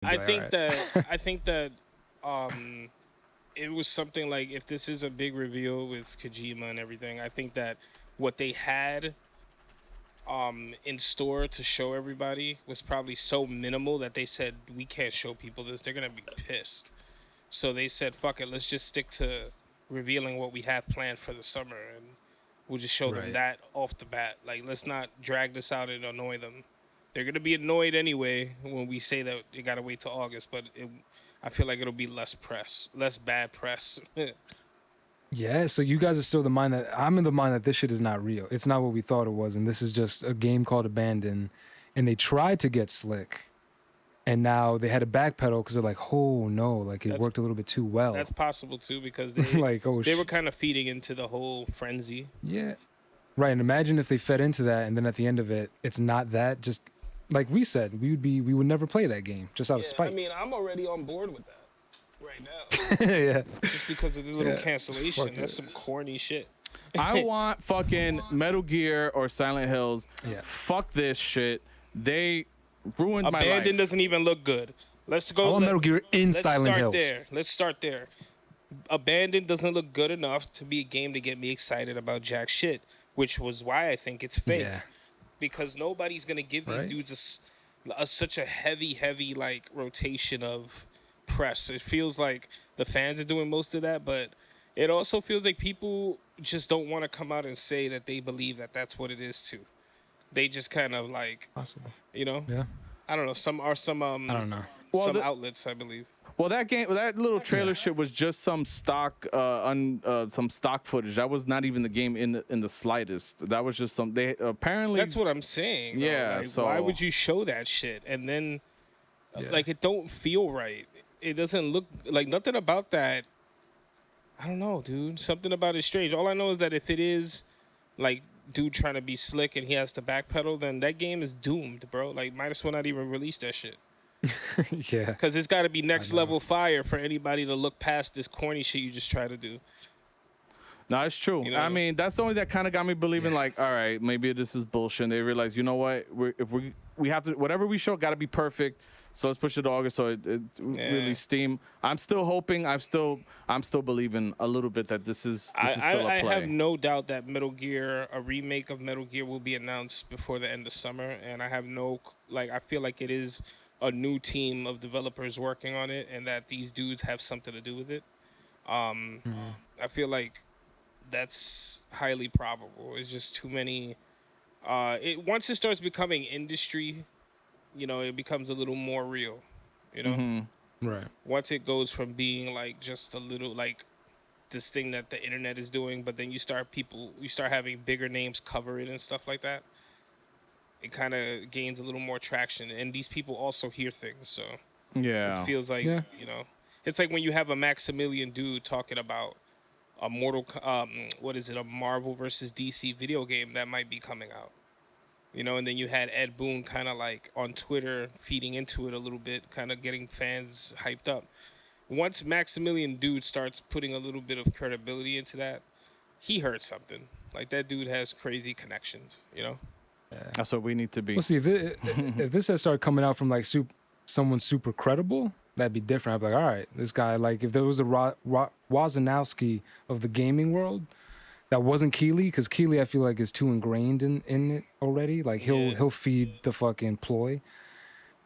be I like, all think that right. I think that um it was something like if this is a big reveal with Kojima and everything, I think that what they had in store to show everybody was probably so minimal that they said we can't show people this. They're gonna be pissed. So they said, "Fuck it, let's just stick to revealing what we have planned for the summer, and we'll just show them Right. that off the bat. Like, let's not drag this out and annoy them. They're gonna be annoyed anyway when we say that they gotta wait till August, but I feel like it'll be less press, less bad press. Yeah, so you guys are still the mind that I'm in the mind that this shit is not real. It's not what we thought it was, and this is just a game called Abandon. And they tried to get slick, and now they had to backpedal because they're like, oh no, like it that's worked a little bit too that's well. possible too because they Like, oh they were kind of feeding into the whole frenzy. yeah. Right. And imagine if they fed into that and then at the end of it, it's not that. Just like we said, we would never play that game just out of Yeah, I spite. mean, I'm already on board with that right now, Yeah. just because of the little Yeah. cancellation. Fuck That's it. some corny shit. I want fucking Metal Gear or Silent Hills. Yeah. Fuck this shit. They ruined my Abandon life. doesn't even look good. Let's I go. want Metal Gear in Let's Silent start Hills. there. Let's start there. Abandon doesn't look good enough to be a game to get me excited about jack shit, which was why I think it's fake. Yeah. Because nobody's gonna give these Right? dudes such a heavy like rotation of press. It feels like the fans are doing most of that, but it also feels like people just don't want to come out and say that they believe that that's what it is too. They just kind of like, Possible. you know, Yeah. I don't know. I don't know. Well, some outlets, I believe. That game, that little trailer shit was just some stock, some stock footage. That was not even the game in the slightest. That was just some. They apparently. That's what I'm saying. Though. Yeah, Like, so- why would you show that shit and then Yeah. like it don't feel right? It doesn't look like nothing about that. I don't know, dude. Something about it strange. All I know is that if it is like dude trying to be slick and he has to backpedal, then that game is doomed, bro. Like might as well not even release that shit. Yeah. Because it's got to be next know. level fire for anybody to look past this corny shit you just try to do. No, it's true. You know? I mean, that's the only that kind of got me believing. Like, all right, maybe this is bullshit. And they realize, you know what? If we have to, whatever we show, got to be perfect. So let's push it to August. So it really steam. I'm still hoping. I'm still believing a little bit that this is still a I play. have no doubt that Metal Gear, a remake of Metal Gear, will be announced before the end of summer, and I have no like. I feel like it is a new team of developers working on it, and that these dudes have something to do with it. I feel like that's highly probable. It's just too many. It once it starts becoming industry, you know, it becomes a little more real. You know, Right. once it goes from being like just a little like this thing that the internet is doing, but then you start having bigger names cover it and stuff like that. It kind of gains a little more traction, and these people also hear things, so Yeah. it feels like Yeah. you know, it's like when you have a Maximilian dude talking about a what is it, a Marvel versus DC video game that might be coming out. You know, and then you had Ed Boon kind of like on Twitter feeding into it a little bit, kind of getting fans hyped up. Once Maximilian dude starts putting a little bit of credibility into that, he heard something. Like that dude has crazy connections, you know? That's what we need to be. Well, see if this had started coming out from like someone super credible, that'd be different. I'd be like, all right, this guy. Like if there was a Wazanowski of the gaming world, that wasn't Keeley, because Keeley I feel like is too ingrained in it already. Like he'll feed the fucking ploy.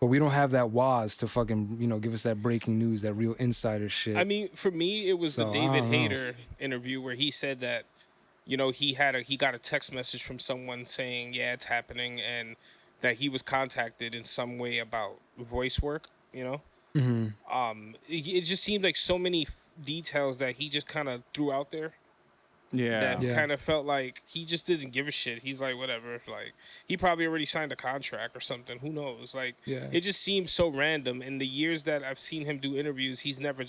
But we don't have that Waz to fucking, give us that breaking news, that real insider shit. I mean, for me, it was So, the I David don't know. Hayter interview where he said that, you know, he got a text message from someone saying, yeah, it's happening, and that he was contacted in some way about voice work, you know? It just seemed like so many details that he just kind of threw out there Yeah. that Yeah. kind of felt like he just doesn't give a shit. He's like, whatever. Like, he probably already signed a contract or something. Who knows? Like, Yeah. it just seems so random. In the years that I've seen him do interviews, he's never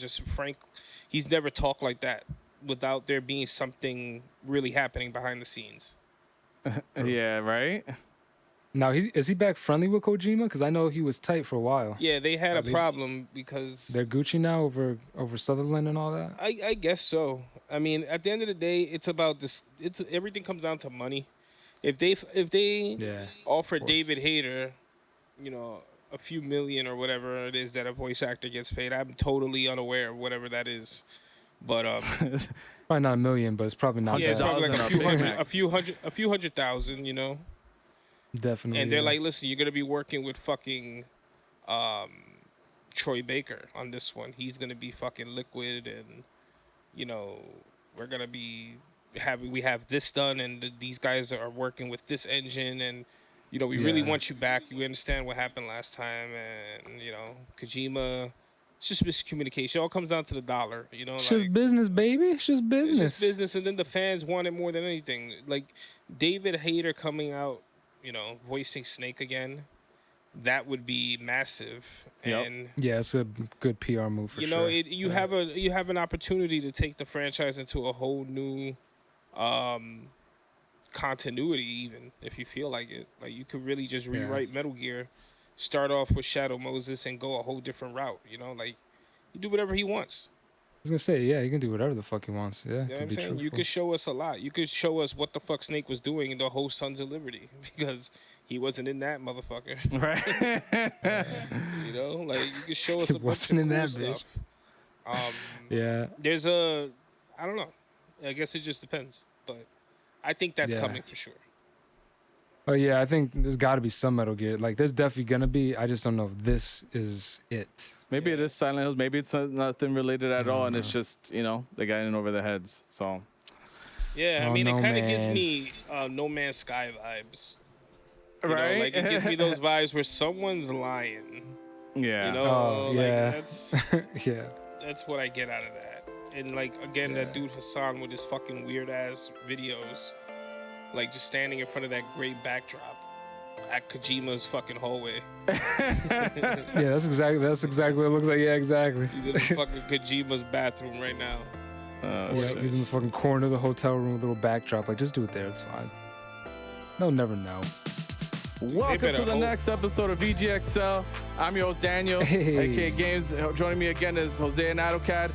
he's never talked like that without there being something really happening behind the scenes. Yeah. Right. Now, is he back friendly with Kojima? Because I know he was tight for a while. Yeah, they had a they- problem because They're Gucci now over Sutherland and all that. I guess so. I mean, at the end of the day, it's about this. It's everything comes down to money. If they Yeah, offer course. David Hayter, you know, a few million or whatever it is that a voice actor gets paid. I'm totally unaware of whatever that is, but Probably not a million, but it's probably not yeah, it's bad. probably like $100,000 a few hundred thousand, you know. Definitely. And they're yeah. like, listen, you're gonna be working with fucking Troy Baker on this one. He's gonna be fucking Liquid, and you know, we're gonna be we have this done, and these guys are working with this engine, and you know, we really Yeah. want you back. You understand what happened last time, and you know, Kojima. It's just miscommunication. It all comes down to the dollar, you know. It's like, just business, baby. It's just it's business. just business, and then the fans want it more than anything. Like David Hayter coming out, you know, voicing Snake again, that would be massive. Yep. And Yeah, it's a good PR move for you sure. know, you have an opportunity to take the franchise into a whole new continuity, even if you feel like it. Like you could really just rewrite Metal Gear, start off with Shadow Moses and go a whole different route. You know, like you do whatever he wants. I was gonna say, yeah, he can do whatever the fuck he wants. Yeah, You know to what I'm be saying? truthful. You could show us a lot. You could show us what the fuck Snake was doing in the whole Sons of Liberty because he wasn't in that motherfucker. Right. You know, like you could show us He a bunch wasn't of in cool that stuff. Yeah. There's I don't know. I guess it just depends, but I think that's Yeah. coming for sure. Oh yeah, I think there's got to be some Metal Gear. Like, there's definitely gonna be. I just don't know if this is it. Maybe it is Silent Hills. Maybe it's nothing related at all, and it's just, you know, they got in over their heads. So Yeah, I Oh, mean, no, it kind of gives man. me No Man's Sky vibes. You right, know, like it gives me those vibes where someone's lying. yeah. You know, Oh, yeah. like Yeah. that's what I get out of that. And like again, that dude Hassan with his fucking weird ass videos, like just standing in front of that great backdrop at Kojima's fucking hallway. Yeah, that's exactly what it looks like. Yeah, exactly. He's in fucking Kojima's bathroom right now. Oh, Yeah, shit. he's in the fucking corner of the hotel room with a little backdrop. Like, just do it there. It's fine. They'll never know. Welcome better to the hope. next episode of VGXL. I'm your host Daniel, Hey. aka Games. Joining me again is Jose and AutoCAD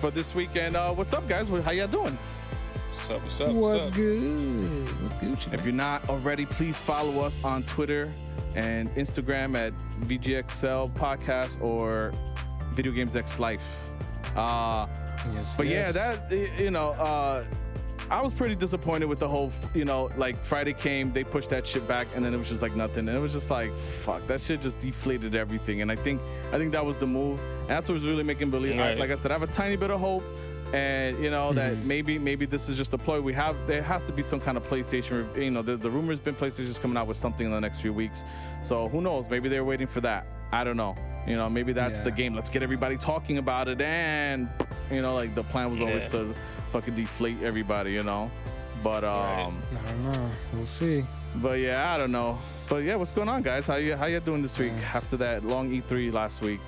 for this weekend. What's up, guys? How y'all doing? What's up? What's up? good? What's Gucci? If you're not already, please follow us on Twitter and Instagram at VGXL Podcast or Video Games X Life. Yes, But yes. yeah, that, you know, I was pretty disappointed with the whole, you know, like Friday came, they pushed that shit back, and then it was just like nothing. And it was just like, fuck, that shit just deflated everything. And I think that was the move. And that's what was really making believe. Right. Like I said, I have a tiny bit of hope. And you know that maybe there is just a ploy. There has to be some kind of PlayStation. You know, the rumor's been PlayStation's coming out with something in the next few weeks. So who knows? Maybe they're waiting for that. I don't know. You know, maybe that's the Yeah. game. Let's get everybody talking about it. And you know, like the plan was always Yeah. to fucking deflate everybody. You know, but I don't know. We'll see. but yeah, I don't know. But yeah, what's going on, guys? How you doing this week after that long E3 last week?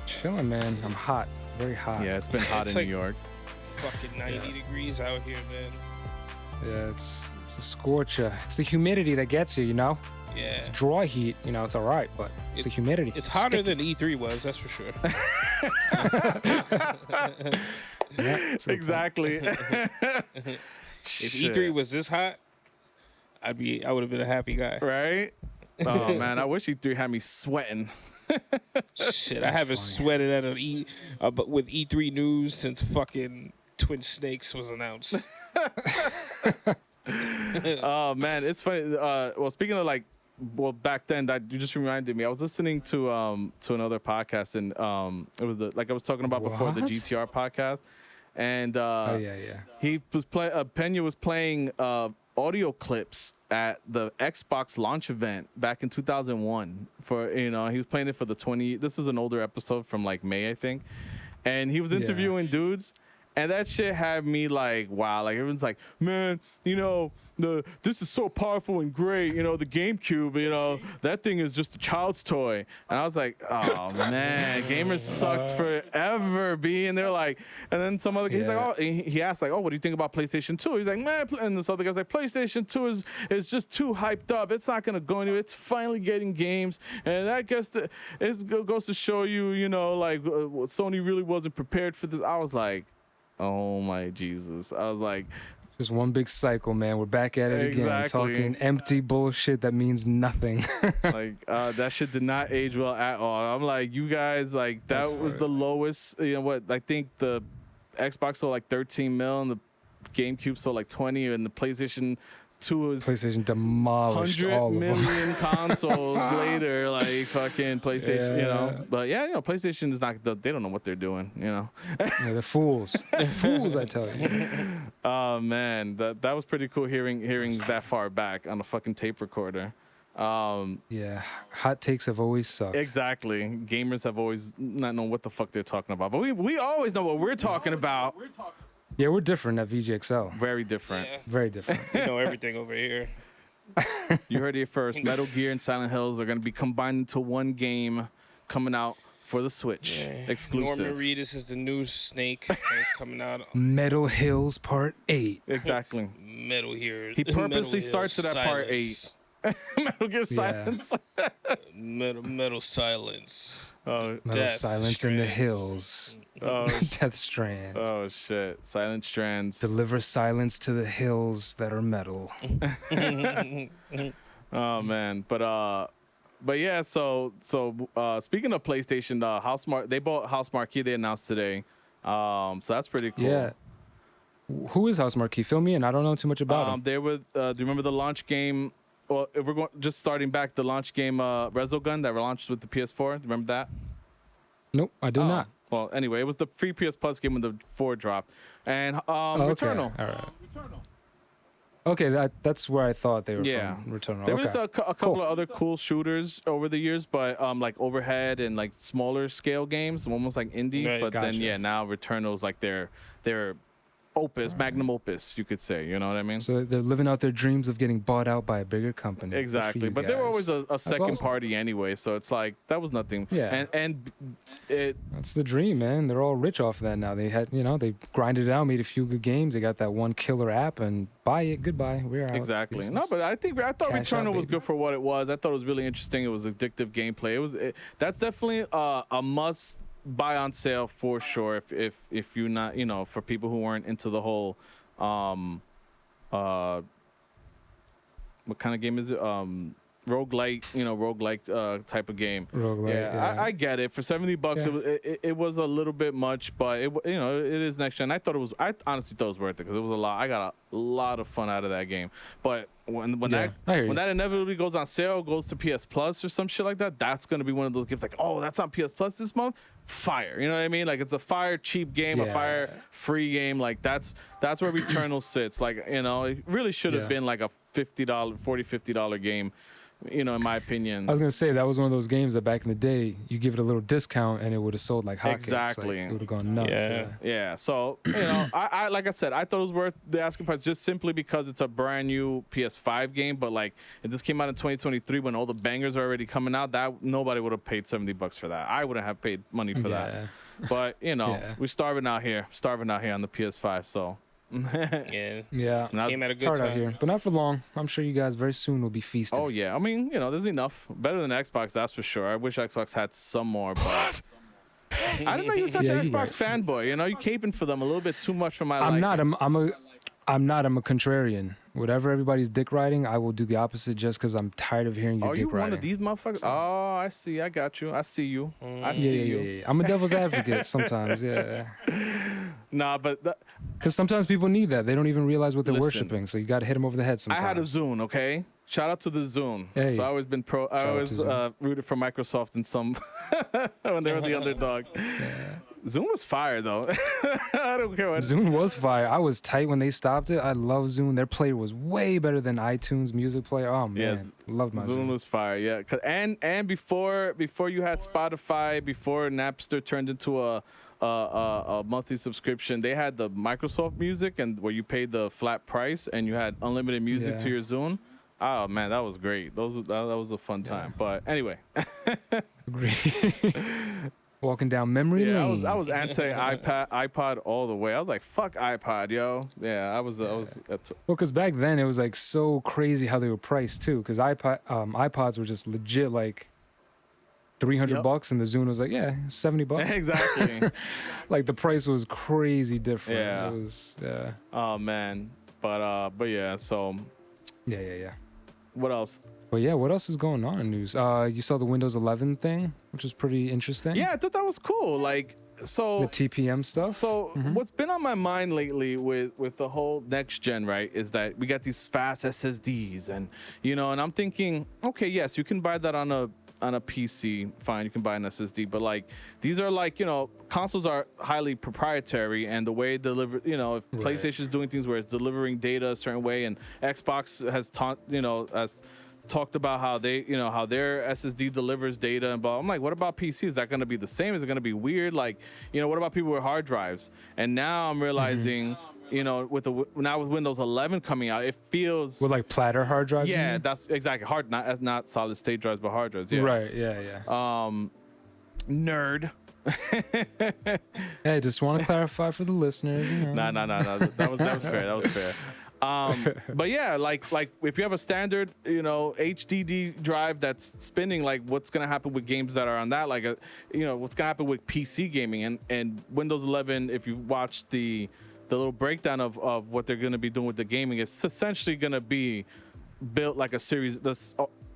Chilling, man. I'm hot. Very hot. Yeah, it's been hot It's in like- New York. Fucking 90 degrees out here, man. Yeah, it's a scorcher. It's the humidity that gets you, you know? Yeah. It's dry heat, you know, it's all right, but it's the humidity. It's hotter Sticky. than E3 was, that's for sure. Yeah, it's a good point. Exactly. If E3 was this hot, I would have been a happy guy. right. Oh man, I wish E3 had me sweating. Shit, I haven't sweated at but with E3 news since fucking Twin Snakes was announced. Oh man, it's funny. Well, speaking of like, well, back then that you just reminded me. I was listening to another podcast, and it was like I was talking about before, the What? GTR podcast, and Oh, yeah. he was Pena was playing audio clips at the Xbox launch event back in 2001 for, you know, he was playing it for the 20. This is an older episode from like May, I think, and he was interviewing dudes. And that shit had me like, wow, like everyone's like, man, you know, this is so powerful and great, you know, the GameCube, you know, that thing is just a child's toy. And I was like, oh man, gamers sucked forever, B. And they're like, and then some other guy, he's like, oh, he asked like, oh, what do you think about PlayStation 2? He's like, man, and this other guy's like, PlayStation 2 is just too hyped up. It's not gonna go anywhere. It's finally getting games, and that goes to show you, you know, like Sony really wasn't prepared for this. I was like, oh my Jesus. I was like, Just one big cycle, man. We're back at it again, Exactly. talking empty bullshit that means nothing. that shit did not age well at all. I'm like, you guys, like, that That's was right. the lowest. You know what? I think the Xbox sold like 13 mil, and the GameCube sold like 20, and the PlayStation 2 is PlayStation demolished 100 all of them. million consoles later, like fucking PlayStation, you know. Yeah. But yeah, you know, PlayStation is not. They don't know what they're doing, you know. Yeah, they're fools. Fools, I tell you. Oh man, that was pretty cool hearing that far back on a fucking tape recorder. Yeah, hot takes have always sucked. Exactly. Gamers have always not known what the fuck they're talking about, but we always know what we're talking about. Yeah, we're different at VGXL. Very different. Yeah. Very different. You know everything over here. You heard it here first. Metal Gear and Silent Hills are going to be combined into one game coming out for the Switch. Yeah. Exclusive. Norman Reedus is the new Snake, and it's coming out. Metal Hills Part 8. Exactly. Metal here. He purposely starts it at Part 8. Metal Gear Silence. Metal silence. Oh, Metal Death Silence in the Strands. Hills. oh, Death Strands. oh shit. Silent Strands. Deliver silence to the hills that are metal. Oh man, but yeah. So speaking of PlayStation, they bought House Marquee. They announced today. So that's pretty cool. Yeah. Who is House Marquee? Fill me in. I don't know too much about him. They were. Do you remember the launch game? Well, if we're going just starting back, the launch game Resogun that launched with the PS4. Do you remember that? Nope, I do Oh, not. Well, anyway, it was the free PS Plus game when the 4 dropped, and Returnal. All right. Okay, that's where I thought they were Yeah. from. Returnal. There okay. was a couple of other cool shooters over the years, but like overhead and like smaller scale games, almost like indie. Right, but then gotcha. now Returnal's like their opus, magnum opus, you could say. You know what I mean? So they're living out their dreams of getting bought out by a bigger company. Good for Exactly. you But they were guys. always a second awesome. party anyway, so it's like that was nothing. Yeah. And it That's the dream, man. They're all rich off that now. They had, they grinded it out, made a few good games. They got that one killer app, and buy it, goodbye. We're out. Exactly. Business. No, but I thought Cash out, Returnal was baby. good for what it was. I thought it was really interesting. It was addictive gameplay. That's definitely a must buy on sale for sure. If you're not, for people who weren't into the whole, what kind of game is it? Roguelike type of game. Roguelike, Yeah, I get it. For $70, Yeah. it was a little bit much, but it is next gen. I honestly thought it was worth it because it was a lot. I got a lot of fun out of that game. But when Yeah, I hear you. that inevitably goes on sale, goes to PS Plus or some shit like that, that's gonna be one of those games like, oh, that's on PS Plus this month. Fire, you know what I mean? Like it's a fire cheap game, a Yeah. fire free game. Like that's where Returnal sits. Like it really should have Yeah. been like a $50 game. In my opinion. I was gonna say that was one of those games that back in the day you give it a little discount and it would have sold like hotcakes. Exactly. Like, it would have gone nuts. Yeah. Yeah. Yeah, so I like I said, I thought it was worth the asking price just simply because it's a brand new PS5 game. But like, if this came out in 2023 when all the bangers are already coming out, that nobody would have paid $70 for that. I wouldn't have paid money for that. But Yeah. we're starving out here on the PS5. So Yeah. Yeah. And I was- Came at a It's good hard out time. here, but not for long. I'm sure you guys very soon will be feasting. oh yeah, I mean there's enough. Better than Xbox, that's for sure. I wish Xbox had some more, but. I didn't know you were such Yeah, an you Xbox right. fanboy. You caping for them a little bit too much for my liking. I'm not. I'm not. I'm a contrarian. Whatever everybody's dick riding, I will do the opposite just because I'm tired of hearing your Are dick you riding. one of these motherfuckers? Oh, I see. I got you. I see you. I Yeah, see yeah, you. yeah, yeah. I'm a devil's advocate sometimes. Yeah. Nah, but Because sometimes people need that. They don't even realize what they're Listen, worshiping. So you got to hit them over the head I sometimes. had a Zune, okay? Shout out to the Zune. Hey. So I always been I out to always Zune. rooted for Microsoft in some when they were the underdog. Zune was fire though. I don't care what. Zune was fire. I was tight when they stopped it. I love Zune. Their player was way better than iTunes music player. Oh man, Yes, loved my Zune Zune. was fire, yeah. And before you had Spotify, before Napster turned into a monthly subscription, they had the Microsoft Music and where you paid the flat price and you had unlimited music to Yeah. your Zune. Oh man, that was great. That was a fun time. But anyway, Agree. Walking down memory yeah, lane. I was anti iPod all the way. I was like, fuck iPod, yo. Yeah, I was. That's Well, because back then it was like so crazy how they were priced too. Because iPods were just legit like 300 Yep. bucks, and the Zune was like, yeah, 70 bucks. Exactly. Like the price was crazy different. Yeah. It was, yeah. Oh man. But yeah. So Yeah. what else? But yeah, what else is going on in news? You saw the Windows 11 thing, which was pretty interesting. Yeah, I thought that was cool. Like, so The TPM stuff. So what's been on my mind lately with the whole next gen, right, is that we got these fast SSDs, and and I'm thinking, okay, yes, you can buy that on a PC, fine, you can buy an SSD, but like these are like, consoles are highly proprietary, and the way it deliver, if PlayStation is doing things where it's delivering data a certain way, and Xbox has talked about how they, how their SSD delivers data and blah. I'm like, what about PC? Is that going to be the same? Is it going to be weird? Like, what about people with hard drives? And now I'm realizing, with Windows 11 coming out, it feels with like platter hard drives. Yeah, that's exactly hard. Not solid state drives, but hard drives. Yeah. Right. Yeah. Nerd. Hey, just want to clarify for the listeners. No. That was fair. That was fair. But yeah, like if you have a standard, HDD drive that's spinning, like what's gonna happen with games that are on that? Like, what's gonna happen with PC gaming and Windows 11? If you watch the little breakdown of what they're gonna be doing with the gaming, it's essentially gonna be built like a series.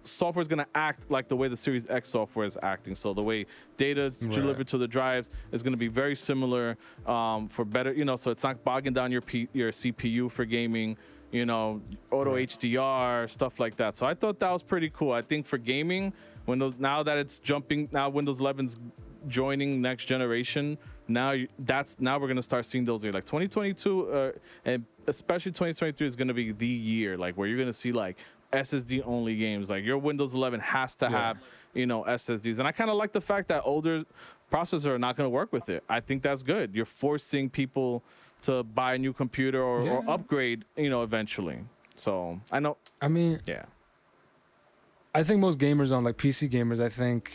Software is going to act like the way the Series X software is acting. So the way data is delivered to the drives is going to be very similar for better, so it's not bogging down your CPU for gaming, auto HDR, stuff like that. So I thought that was pretty cool. I think for gaming, now that it's jumping, now Windows 11's joining next generation, now we're going to start seeing those like 2022 and especially 2023 is going to be the year like where you're going to see like SSD only games. Like your Windows 11 has to have, SSDs. And I kind of like the fact that older processors are not going to work with it. I think that's good. You're forcing people to buy a new computer or upgrade, eventually. So I mean, I think most gamers on like PC gamers, I think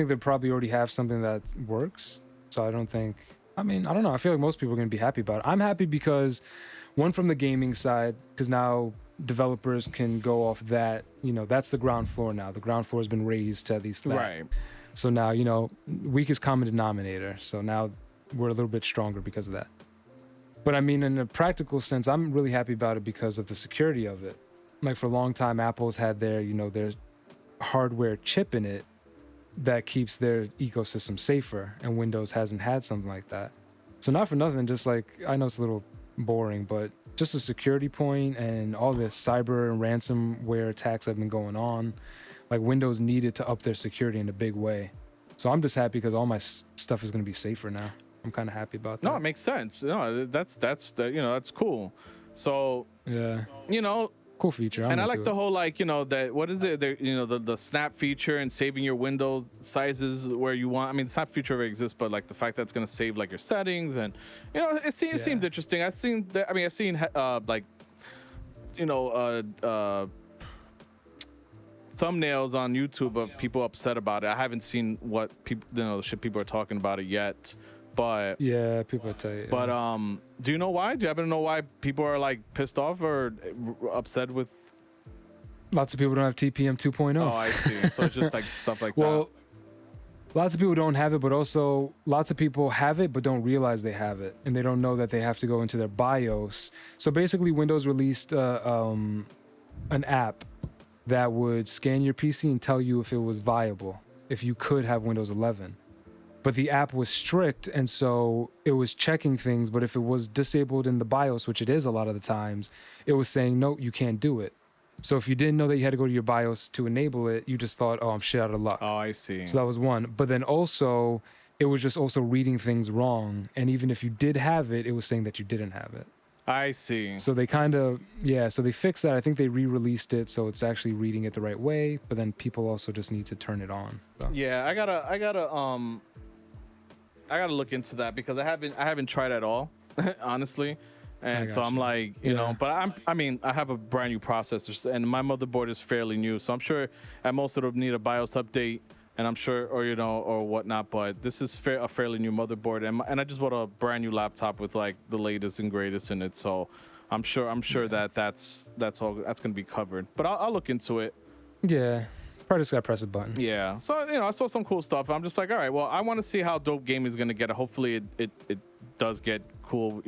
they probably already have something that works. So I don't know. I feel like most people are going to be happy about it. I'm happy because one, from the gaming side, because now developers can go off that, that's the ground floor now. The ground floor has been raised to at least that. Right. So now, weakest common denominator. So now we're a little bit stronger because of that. But I mean, in a practical sense, I'm really happy about it because of the security of it. Like for a long time, Apple's had their, their hardware chip in it that keeps their ecosystem safer, and Windows hasn't had something like that. So not for nothing, just like, I know it's a little boring, but just a security point and all this cyber and ransomware attacks have been going on. Like Windows needed to up their security in a big way. So I'm just happy because all my stuff is going to be safer now. I'm kind of happy about that. No, it makes sense. No, that's cool. So yeah, cool feature. And I like the whole that what is it? The snap feature and saving your window sizes where you want. I mean, the snap feature already exists, but like the fact that it's gonna save like your settings and it seemed interesting. I've seen thumbnails on YouTube of people upset about it. I haven't seen what people the shit people are talking about it yet. But yeah, people tell you. But do you know why? Do you happen to know why people are like pissed off or upset with? Lots of people don't have TPM 2.0. Oh, I see. So it's just like stuff like that. Well, lots of people don't have it, but also lots of people have it but don't realize they have it, and they don't know that they have to go into their BIOS. So basically, Windows released an app that would scan your PC and tell you if it was viable, if you could have Windows 11. But the app was strict, and so it was checking things, but if it was disabled in the BIOS, which it is a lot of the times, it was saying, no, you can't do it. So if you didn't know that you had to go to your BIOS to enable it, you just thought, oh, I'm shit out of luck. Oh, I see. So that was one. But then also, it was just also reading things wrong. And even if you did have it, it was saying that you didn't have it. I see. So they so they fixed that. I think they re-released it, so it's actually reading it the right way, but then people also just need to turn it on. So. Yeah, I gotta look into that because I haven't tried at all, honestly. And so I'm like, but I have a brand new processor and my motherboard is fairly new. So I'm sure at most it'll need a BIOS update, and I'm sure, or whatnot, but this is a fairly new motherboard. And I just bought a brand new laptop with like the latest and greatest in it. So I'm sure that's all, that's going to be covered, but I'll look into it. Yeah. Probably just gotta press a button. Yeah. So, I saw some cool stuff. I'm just like, all right, well, I want to see how dope gaming is going to get. Hopefully it does get cool,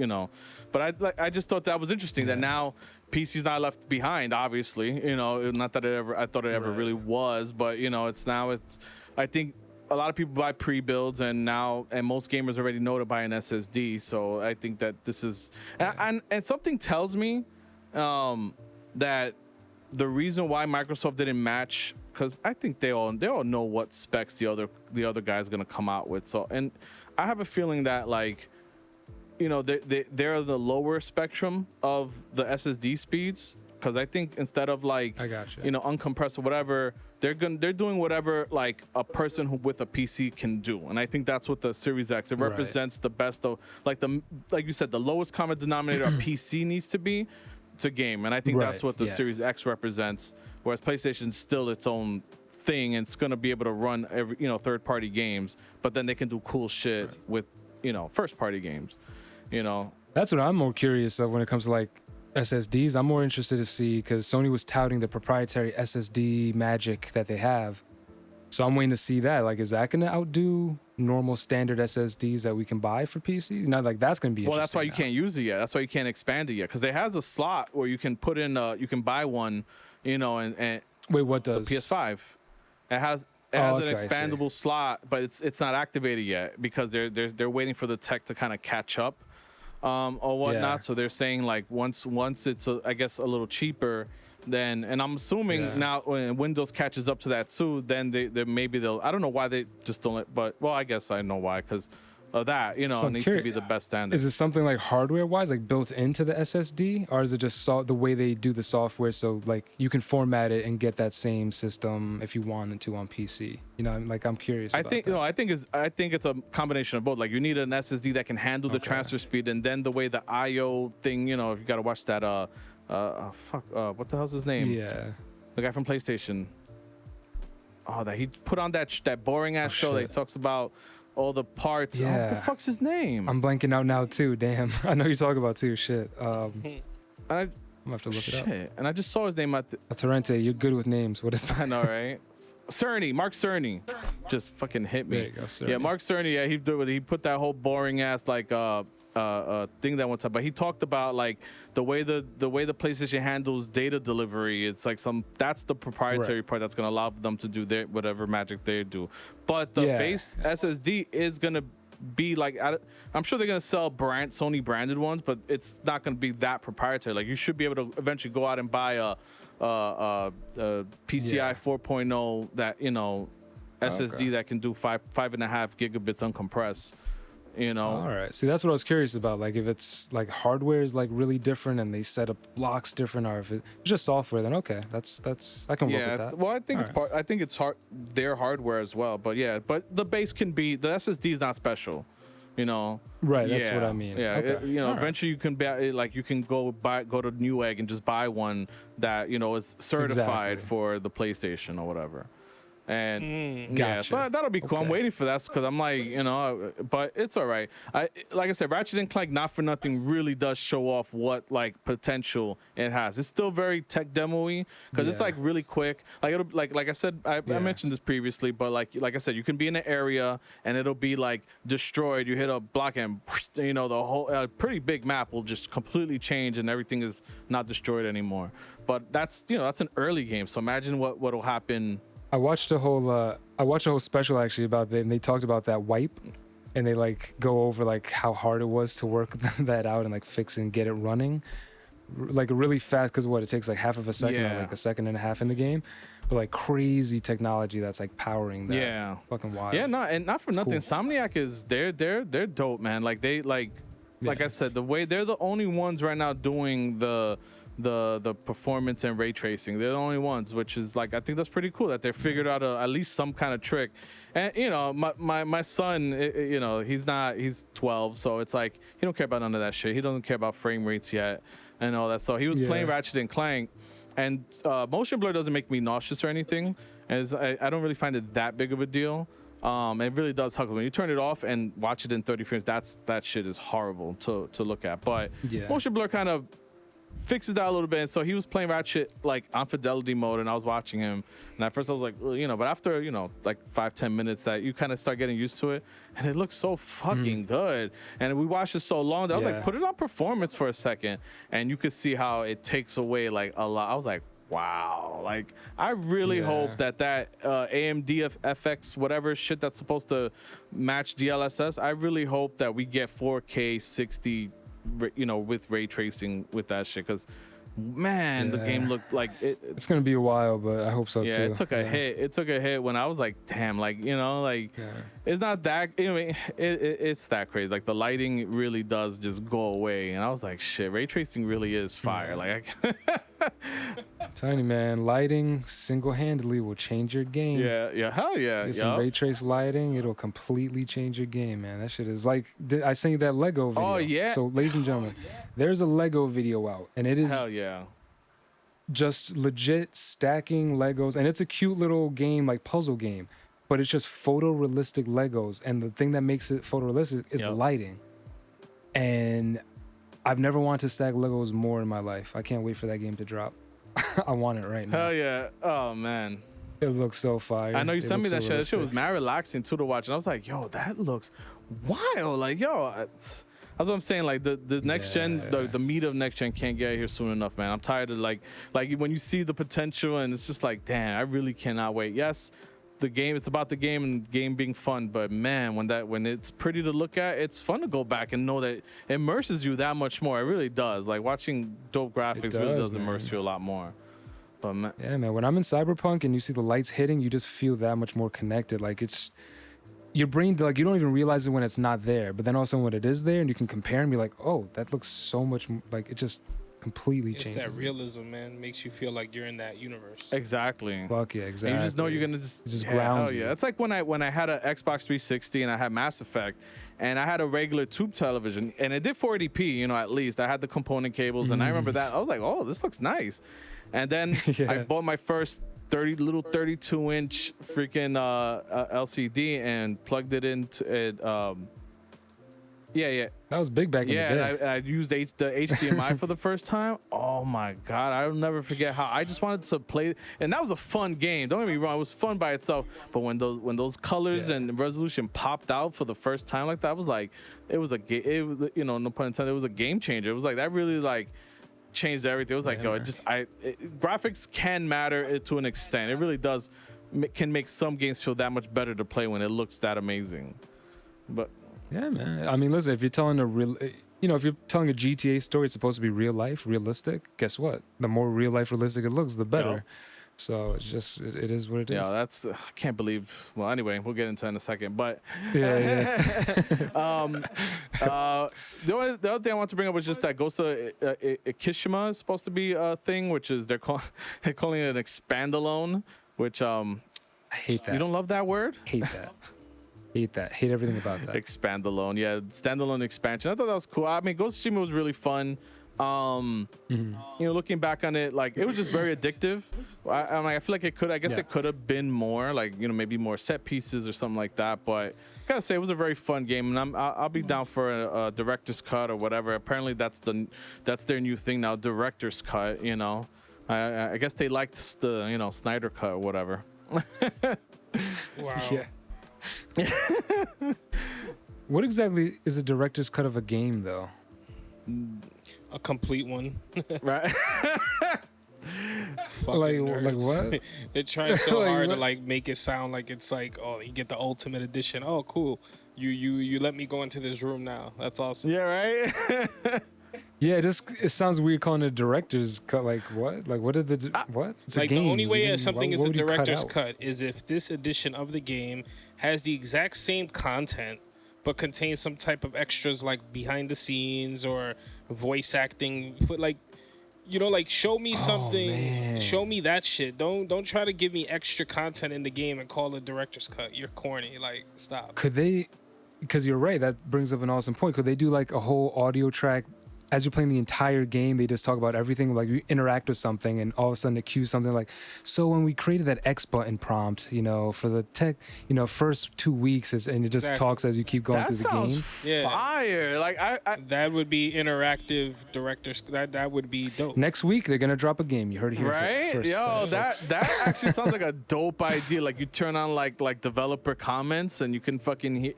But I just thought that was interesting that now PC's not left behind, obviously. Not that I thought it ever really was, but, I think a lot of people buy pre-builds and most gamers already know to buy an SSD. So I think that this is, and something tells me that the reason why Microsoft didn't match, because I think they all know what specs the other guy's gonna come out with. So, and I have a feeling that they're the lower spectrum of the SSD speeds. Because I think instead of I gotcha. Uncompressed or whatever, they're doing whatever a person with a PC can do, and I think that's what the Series X represents the best of like you said, the lowest common denominator a PC needs to be to game, and I think that's what the Series X represents. Whereas PlayStation's still its own thing, and it's gonna be able to run every third-party games, but then they can do cool shit with first-party games. That's what I'm more curious of when it comes to SSDs. I'm more interested to see, because Sony was touting the proprietary SSD magic that they have. So I'm waiting to see that. Is that going to outdo normal standard SSDs that we can buy for PC? That's going to be interesting. Well, that's why you can't use it yet. That's why you can't expand it yet. Because it has a slot where you can put in, you can buy one, and wait, what does? The PS5. It has an expandable slot, but it's not activated yet because they're waiting for the tech to kind of catch up. Or whatnot. Yeah. So they're saying once it's I guess a little cheaper, then, and I'm assuming now when Windows catches up to that too, then they maybe they'll, I don't know why they just don't but well, I guess I know why, because of that, so it needs to be the best standard. Is it something hardware wise, built into the SSD, or is it just the way they do the software, so you can format it and get that same system if you wanted to on PC? I'm curious. I think it's a combination of both. You need an SSD that can handle the transfer speed, and then the way the IO thing, if you got to watch that what the hell's his name? Yeah, the guy from PlayStation. Oh, that he put on that boring ass show that he talks about all the parts. Yeah. What the fuck's his name? I'm blanking out now too. Damn. I know you're talking about too. Shit. I'm gonna have to look it up. And I just saw his name at Torrente, you're good with names. What is that? I know, right? Mark Cerny. Just fucking hit me. There you go, Cerny. Yeah, Mark Cerny. Yeah, he put that whole boring ass thing that one time, but he talked about the way the PlayStation handles data delivery. It's that's the proprietary part that's gonna allow them to do their whatever magic they do. But the base SSD is gonna be I'm sure they're gonna sell Sony branded ones, but it's not gonna be that proprietary. You should be able to eventually go out and buy a PCI 4.0 that SSD that can do 5.5 gigabits uncompressed. All right. See, that's what I was curious about. If it's hardware is really different and they set up blocks different, or if it's just software, then okay, that's I can work with that. Well, I think I think it's their hardware as well. But the base can be, the SSD is not special. Right. That's what I mean. Yeah. Okay. Eventually you can buy you can go to Newegg and just buy one that is certified for the PlayStation or whatever. And gotcha. So that'll be cool. I'm waiting for that because I'm but it's all right. Like I said, Ratchet and Clank, not for nothing, really does show off what potential it has. It's still very tech demo-y because it's really quick. Like I said, I mentioned this previously, but like I said, you can be in an area and it'll be destroyed. You hit a block and the whole pretty big map will just completely change and everything is not destroyed anymore. But that's that's an early game. So imagine what'll happen. I watched a whole special actually about that, and they talked about that wipe, and they go over how hard it was to work that out and fix and get it running really fast, because it takes half of a second or a second and a half in the game, but crazy technology that's powering that. Fucking wild. Yeah, and not for nothing, cool. Insomniac is they're dope, man. Like I said, the way they're the only ones right now doing the performance and ray tracing. They're the only ones, which is I think that's pretty cool that they figured out at least some kind of trick. And my son, he's 12, so it's he don't care about none of that shit. He doesn't care about frame rates yet and all that. So he was playing Ratchet and Clank, and motion blur doesn't make me nauseous or anything, and I don't really find it that big of a deal. It really does hug. When you turn it off and watch it in 30 frames, that shit is horrible to look at. But motion blur kind of fixes that a little bit. And so he was playing Ratchet like on fidelity mode, and I was watching him. And at first I was like, well, you know, but after, you know, like 5-10 minutes, that you kind of start getting used to it, and it looks so fucking good. And we watched it so long that I was like, put it on performance for a second, and you could see how it takes away like a lot. I was like, wow, like I really hope that AMD FX whatever shit that's supposed to match DLSS, I really hope that we get 4K 60, you know, with ray tracing with that shit, because man, the game looked like it's gonna be a while, but I hope so too. Yeah, it took a hit. It took a hit when I was like, damn, like, you know, like it's not that. I mean, it's that crazy. Like the lighting really does just go away, and I was like, shit, ray tracing really is fire. Like, I'm telling you, man, lighting single-handedly will change your game. Yeah, hell yeah. Get some ray trace lighting, it'll completely change your game, man. That shit is like, I sent you that Lego video. Oh yeah. So, ladies and gentlemen, there's a Lego video out, and it is hell yeah, just legit stacking Legos, and it's a cute little game, like puzzle game, but it's just photorealistic Legos, and the thing that makes it photorealistic is the lighting. And I've never wanted to stack Legos more in my life. I can't wait for that game to drop. I want it right now. hell yeah. Oh man, it looks so fire. I know you sent me that shit. That shit was realistic. mad relaxing too to watch, and I was like, yo, that looks wild. Like, yo, that's what I'm saying. Like the next gen, the meat of next gen can't get here soon enough, man. I'm tired of like when you see the potential, and it's just like, damn, I really cannot wait. Yes, the game, it's about the game and the game being fun, but man, when it's pretty to look at, it's fun to go back and know that it immerses you that much more. It really does. Like watching dope graphics really does immerse you a lot more. But man, yeah, man, when I'm in Cyberpunk and you see the lights hitting, you just feel that much more connected. Like it's your brain, like you don't even realize it when it's not there, but then also when it is there and you can compare and be like, oh, that looks so much like it just completely changes. It's that realism, man. Makes you feel like you're in that universe. exactly. Fuck yeah, exactly. And you just know you're gonna just ground hell you. yeah. It's like when I had an Xbox 360 and I had Mass Effect, and I had a regular tube television, and it did 480p, you know, at least. I had the component cables, and I remember that I was like, oh, this looks nice. And then I bought my first 32-inch freaking LCD and plugged it into it. Yeah. That was big back in the day. Yeah, and I used the HDMI for the first time. Oh my God, I'll never forget how I just wanted to play, and that was a fun game. Don't get me wrong, it was fun by itself. But when those colors and resolution popped out for the first time like that, I was like, it was, you know, no pun intended, it was a game changer. It was like that really like changed everything. It was like, graphics can matter to an extent. It really does can make some games feel that much better to play when it looks that amazing. But yeah, man. I mean, listen, if you're telling if you're telling a GTA story, it's supposed to be real life, realistic. Guess what? The more real life realistic it looks, the better. So it's just, it is what it is. Yeah, that's, I can't believe, well, anyway, we'll get into it in a second, but yeah. The other thing I want to bring up was just that Ghost of Kishima is supposed to be a thing, which is they're calling it an expandalone, which I hate that. You don't love that word? Hate that. Hate everything about that. Expandalone, yeah, standalone expansion. I thought that was cool. I mean, Ghost of Tsushima was really fun. You know, looking back on it, like it was just very addictive. I feel like it could have been more, like, you know, maybe more set pieces or something like that. But I gotta say, it was a very fun game, and I'll be down for a director's cut or whatever. Apparently, that's their new thing now, director's cut. You know, I guess they liked the, you know, Snyder cut or whatever. Wow. Yeah. What exactly is a director's cut of a game, though? A complete one. Right. Like nerds. what? They're trying so Like hard what? to like make it sound like it's like, oh, you get the ultimate edition. Oh, cool. You let me go into this room now. That's awesome. Yeah, right. Yeah, it sounds weird calling it a director's cut. Like what? Like what did what? It's like a game. the only way something is a would you cut director's out? cut is if this edition of the game has the exact same content but contains some type of extras like behind the scenes or voice acting. Like, you know, like show me something. man. Show me that shit. Don't try to give me extra content in the game and call it director's cut. You're corny. Like, stop. Could they? Because you're right. That brings up an awesome point. Could they do like a whole audio track as you're playing the entire game, they just talk about everything. Like you interact with something, and all of a sudden it cues something like, "So when we created that X button prompt, for the tech, first 2 weeks, and it just Exactly. talks as you keep going That through the game." sounds Yeah. fire. Like I That would be interactive directors. That would be dope. Next week they're gonna drop a game. You heard it here right? first. Yo, folks. that actually sounds like a dope idea. Like you turn on like developer comments and you can fucking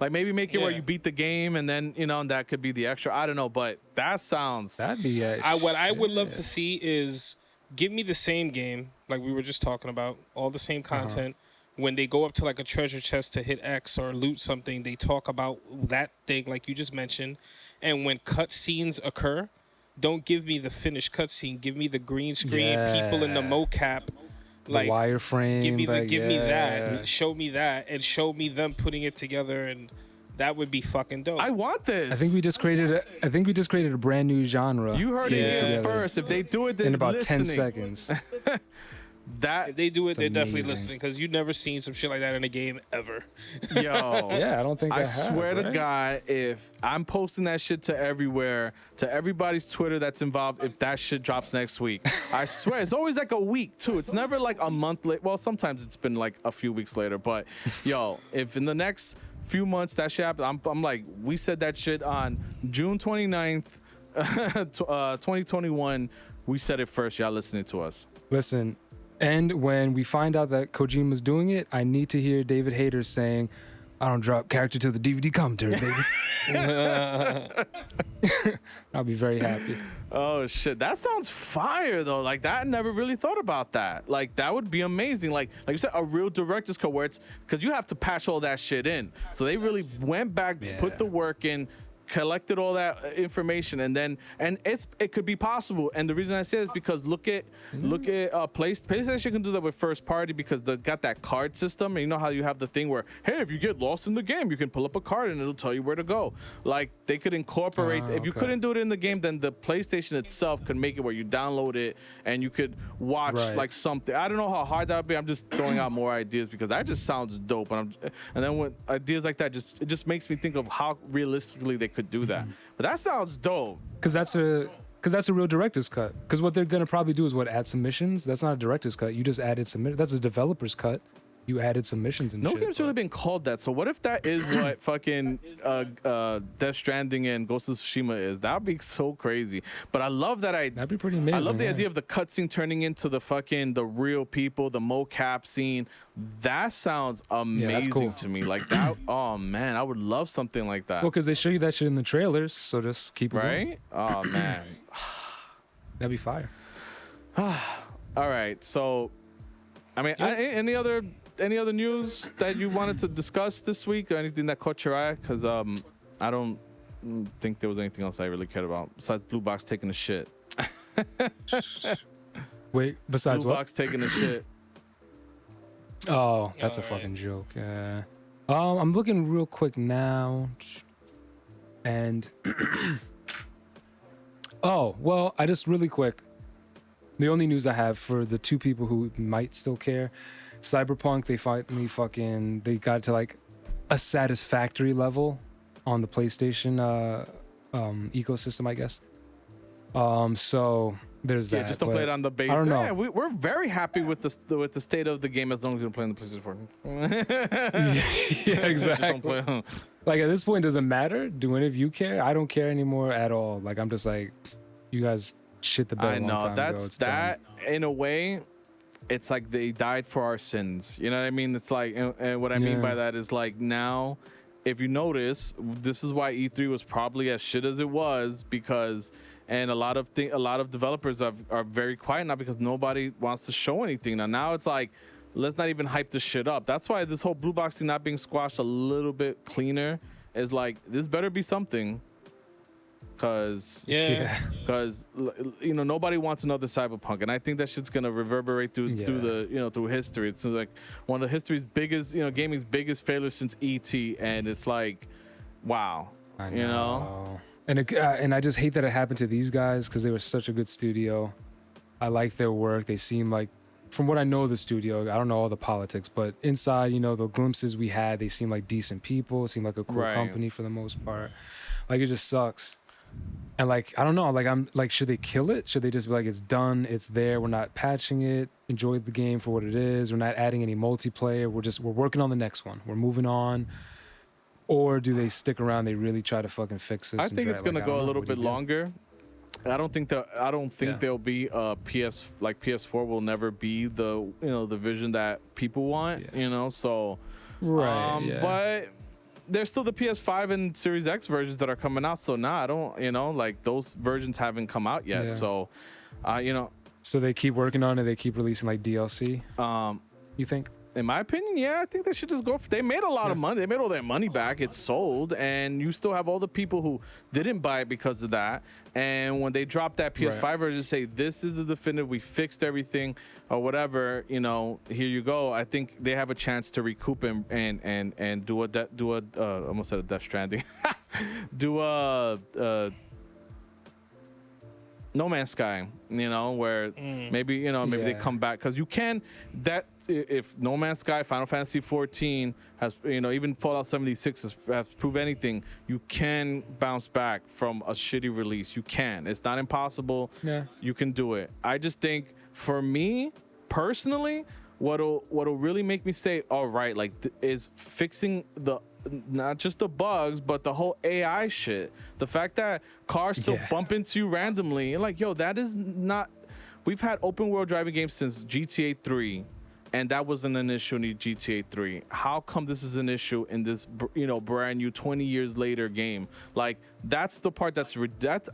like maybe make it where Yeah. you beat the game and then and that could be the extra. I don't know, but that sounds That'd be What I would love to see is give me the same game, like we were just talking about, all the same content. When they go up to like a treasure chest to hit X or loot something, they talk about that thing like you just mentioned. And when cutscenes occur, don't give me the finished cutscene. Give me the green screen, people in the Yeah. mocap. the Like wireframe. give me yeah. that, show me that, and show me them putting it together, and that would be fucking dope. I want this. I think we just created a brand new genre. you heard here it here together first. If they do it, then in about listening. 10 seconds. That If they do it, they're definitely amazing. listening because you've never seen some shit like that in a game ever. yo. Yeah, I don't think I have, swear to right? God, if I'm posting that shit to everywhere, to everybody's Twitter that's involved, if that shit drops next week, I swear it's always like a week too. It's never like a month late. Well, sometimes it's been like a few weeks later. But yo, if in the next few months that shit happens, I'm like, we said that shit on June 29th, 2021. We said it first. Y'all listening to us. Listen, and when we find out that Kojima's doing it, I need to hear David Hayter saying, "I don't drop character till the DVD commentary, baby." I'll be very happy. Oh shit, that sounds fire though. Like that, I never really thought about that. Like that would be amazing. Like you said, a real director's cut where it's because you have to patch all that shit in. So they really went back, put the work in, collected all that information, and it could be possible. And the reason I say this is because look at PlayStation can do that with first party because they got that card system. And you know how you have the thing where, hey, if you get lost in the game, you can pull up a card and it'll tell you where to go. Like they could incorporate. If you okay. couldn't do it in the game, then the PlayStation itself could make it where you download it and you could watch Right. like something. I don't know how hard that would be. I'm just throwing out more ideas because that just sounds dope. And then when ideas like that, it just makes me think of how realistically they could do that. But that sounds dope. Because that's a real director's cut. Because what they're gonna probably do is add submissions. That's not a director's cut. You just added submit. That's a developer's cut. You added submissions and No shit. game's really been called that. So what if that is what fucking Death Stranding and Ghost of Tsushima is? That would be so crazy. But I love that That'd be pretty amazing. I love the yeah. idea of the cutscene turning into the real people, the mocap scene. That sounds amazing cool. to me. Like that. Oh man, I would love something like that. Well, because they show you that shit in the trailers, so just keep it going. Right? Oh man. That'd be fire. All right. So, I mean, any other news that you wanted to discuss this week, or anything that caught your eye? Because I don't think there was anything else I really cared about besides Blue Box taking a shit. Wait, besides Blue what? Box taking a shit. Oh, that's a Alright. fucking joke. Yeah. I'm looking real quick now, and oh well, I just really quick. The only news I have for the two people who might still care, Cyberpunk, they got to like a satisfactory level on the PlayStation ecosystem, I guess. So there's that. Yeah, just to play but it on the base. I don't know. Yeah, we're very happy with the state of the game as long as you're playing the PlayStation 4. yeah, Just don't exactly. play. Like at this point, does it matter? Do any of you care? I don't care anymore at all. Like I'm just like, you guys shit the bed. I a long know time ago. that's It's done. that. In a way, it's like they died for our sins. You know what I mean? It's like, and what I mean by Yeah. that is like now, if you notice, this is why E3 was probably as shit as it was because, and a lot of developers are very quiet now because nobody wants to show anything. Now it's like, let's not even hype this shit up. That's why this whole blue box thing not being squashed a little bit cleaner is like, this better be something. Cause nobody wants another Cyberpunk, and I think that shit's gonna reverberate through through history. It's like one of the history's biggest, gaming's biggest failures since ET, and it's like, wow, I know. And I just hate that it happened to these guys because they were such a good studio. I like their work. They seem like, from what I know of the studio, I don't know all the politics, but inside, the glimpses we had, they seem like decent people. It seemed like a cool Right. company for the most part. Like it just sucks. And like, I don't know, like I'm like, should they kill it? Should they just be like, it's done, it's there, we're not patching it, enjoy the game for what it is, we're not adding any multiplayer, we're working on the next one, we're moving on? Or do they stick around, they really try to fucking fix this? I think it's gonna go a little bit longer. I don't think there'll be a PS4 will never be the the vision that people want, so right. But there's still the PS5 and Series X versions that are coming out, so I don't like those versions haven't come out yet. So so they keep working on it, they keep releasing like DLC. You think? In my opinion, yeah, I think they should just go they made a lot of money. They made all their money back. It's sold, and you still have all the people who didn't buy it because of that. And when they drop that PS5 version, say this is the definitive, we fixed everything or whatever, here you go. I think they have a chance to recoup and do almost said a Death Stranding, do a No Man's Sky, where maybe they come back, because you can if No Man's Sky, Final Fantasy 14 has even Fallout 76 has proved anything, you can bounce back from a shitty release. You can. It's not impossible. Yeah. You can do it. I just think for me personally, what'll really make me say all right, like is fixing not just the bugs, but the whole AI shit. The fact that cars still bump into you randomly, and like, yo, that is not. We've had open world driving games since GTA 3, and that wasn't an issue in GTA 3. How come this is an issue in this, brand new 20 years later game? Like, that's the part that's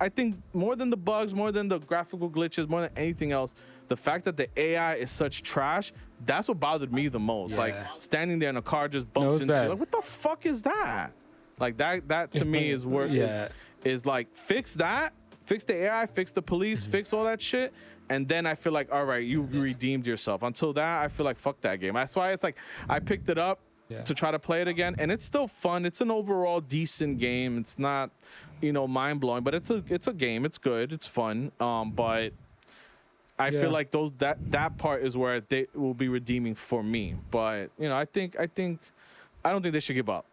I think more than the bugs, more than the graphical glitches, more than anything else, the fact that the AI is such trash, that's what bothered me the most. Like, standing there and a car just bumps into you. Like, what the fuck is that? Like, that to me is where is like, fix that, fix the AI, fix the police, fix all that shit. And then I feel like, all right, you've redeemed yourself. Until that, I feel like, fuck that game. That's why it's like, I picked it up to try to play it again, and it's still fun. It's an overall decent game. It's not, mind blowing, but it's a game. It's good. It's fun. But I feel like that part is where they will be redeeming for me. But I don't think they should give up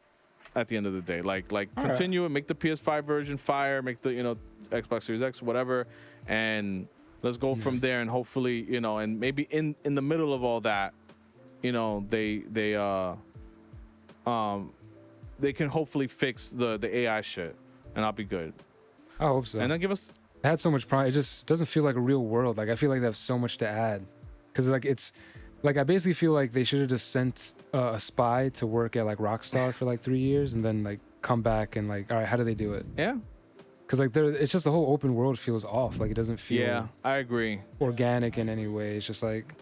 at the end of the day. Like continue and make the PS5 version fire, make the Xbox Series X, whatever, and let's go from there. And hopefully and maybe in the middle of all that, they can hopefully fix the AI shit, and I'll be good. I hope so. And then give us. It had so much it just doesn't feel like a real world. Like, I feel like they have so much to add, because like it's like, I basically feel like they should have just sent a spy to work at like Rockstar for like 3 years, and then like come back and like, all right, how do they do it? Yeah. Because like it's just the whole open world feels off. Like, it doesn't feel I agree, organic in any way. It's just like,